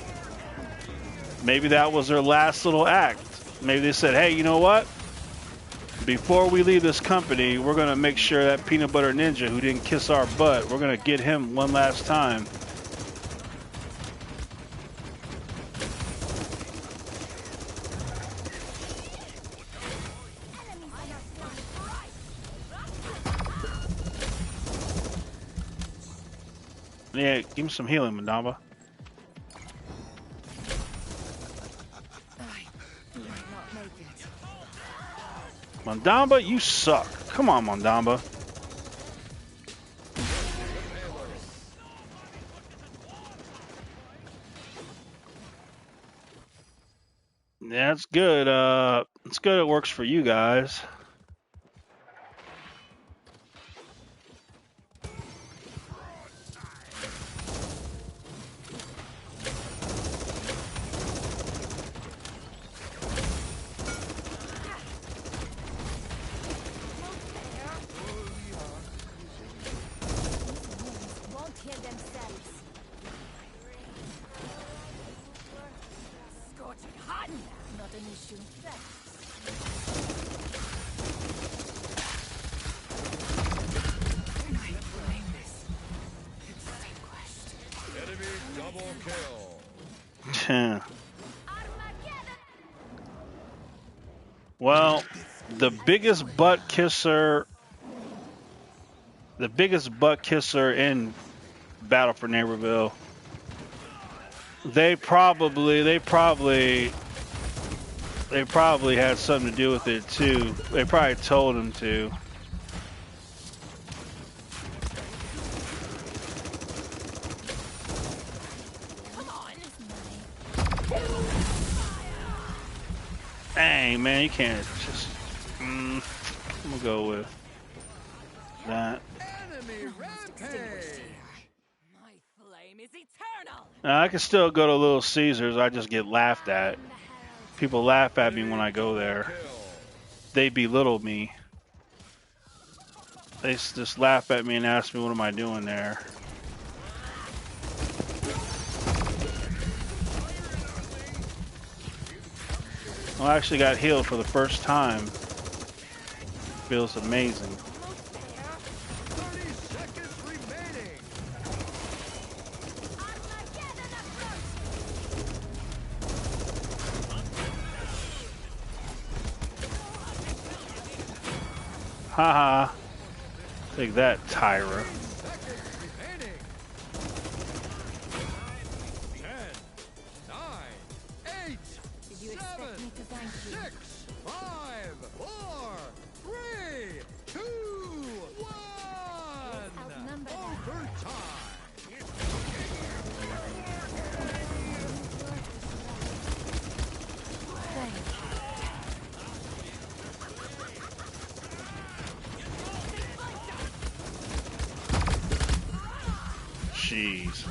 Maybe that was their last little act. Maybe they said, hey, you know what? Before we leave this company, we're going to make sure that Peanut Butter Ninja, who didn't kiss our butt, we're going to get him one last time. Yeah, give me some healing, Mandamba. I might not make it. Mandamba, you suck. Come on, Mandamba. Yeah, it's good. It's good it works for you guys. Won't heal themselves. Scorching hot. Not an issue. Enemy double kill. Well, the biggest butt kisser in Battle for Neighborville, they probably had something to do with it too. They probably told him to. Dang, man, you can't just. I'm gonna go with that. Enemy rampage. My flame is eternal. Now, I can still go to Little Caesars. I just get laughed at. People laugh at me when I go there. Kill. They belittle me. They just laugh at me and ask me, what am I doing there? Well, I actually got healed for the first time. Feels amazing. 30 seconds remaining. Haha. Take that, Tyra. Seconds remaining. 10, 9, 8, Did you expect 7, me to thank you? 6, 5, 4, 3, 2, 1. outnumber them. Overtime. Thank you. Jeez.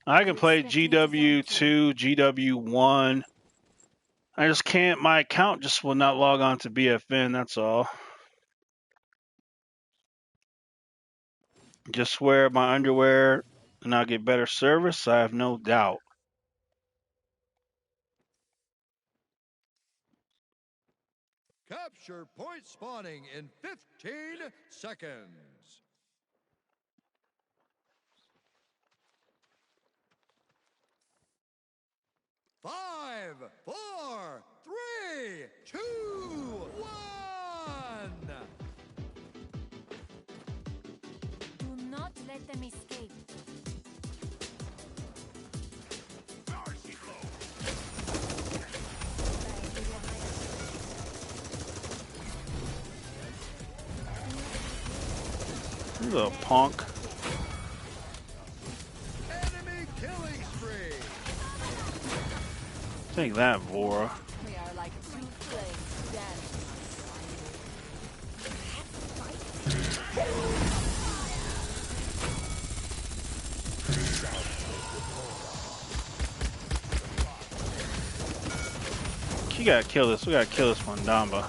I can play GW2, GW1. I just can't. My account just will not log on to BFN. That's all. Just wear my underwear and I'll get better service. I have no doubt. Capture point spawning in 15 seconds. 5, 4, 3, 2, 1. Do not let them escape. You little punk. Enemy killing spree. Take that, Vora. We are like two flames dancing. You gotta kill this. We gotta kill this one, Damba.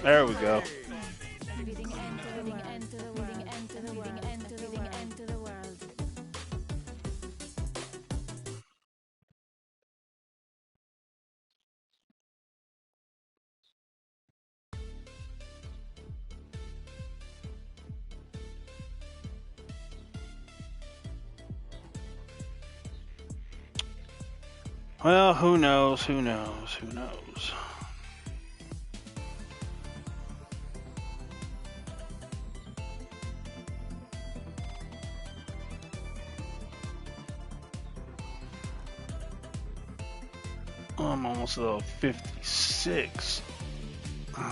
There we go. Breathing end to the world. Breathing end to the world. Breathing end to the world. End to the world. Well, who knows? Who knows? Who knows? I'm almost level 56.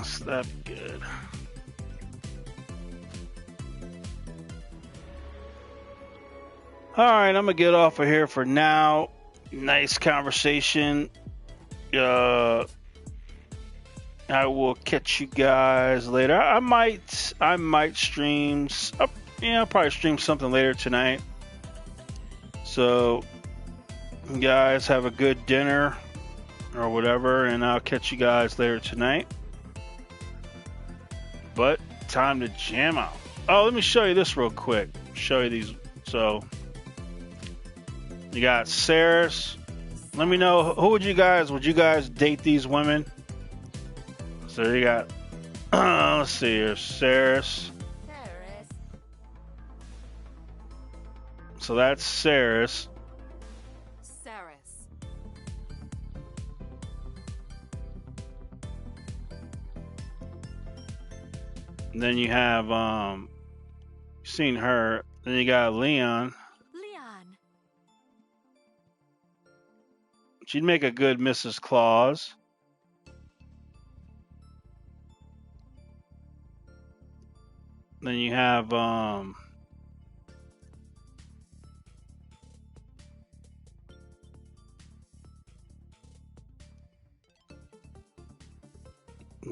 So that'd be good. All right, I'm gonna get off of here for now. Nice conversation. I will catch you guys later. I might stream. I'll probably stream something later tonight. So, you guys have a good dinner or whatever, and I'll catch you guys later tonight. But time to jam out. Oh, let me show you this real quick. Show you these. So, you got Saris. Let me know who would you guys date these women? So you got let's see here, Saris. So that's Saris. Saris. And then you have seen her. Then you got Leon. Leon. She'd make a good Mrs. Claus. Then you have you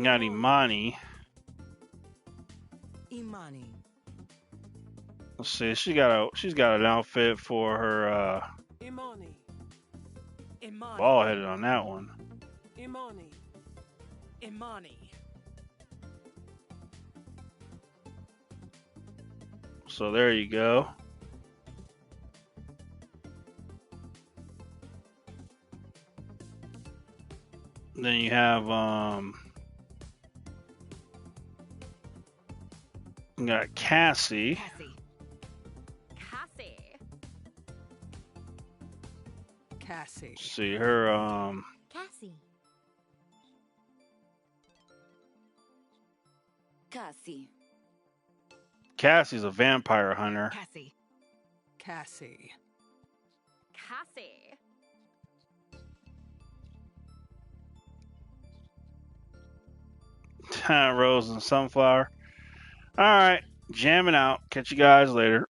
got Imani. Imani. Let's see. She's got an outfit for her Imani. Imani. ball headed on that one. Imani. Imani. So there you go. Then you have you got Cassie. Cassie. See her Cassie. Cassie. Cassie's a vampire hunter. Cassie. Cassie. Cassie. Rose and Sunflower. All right. Jamming out. Catch you guys later.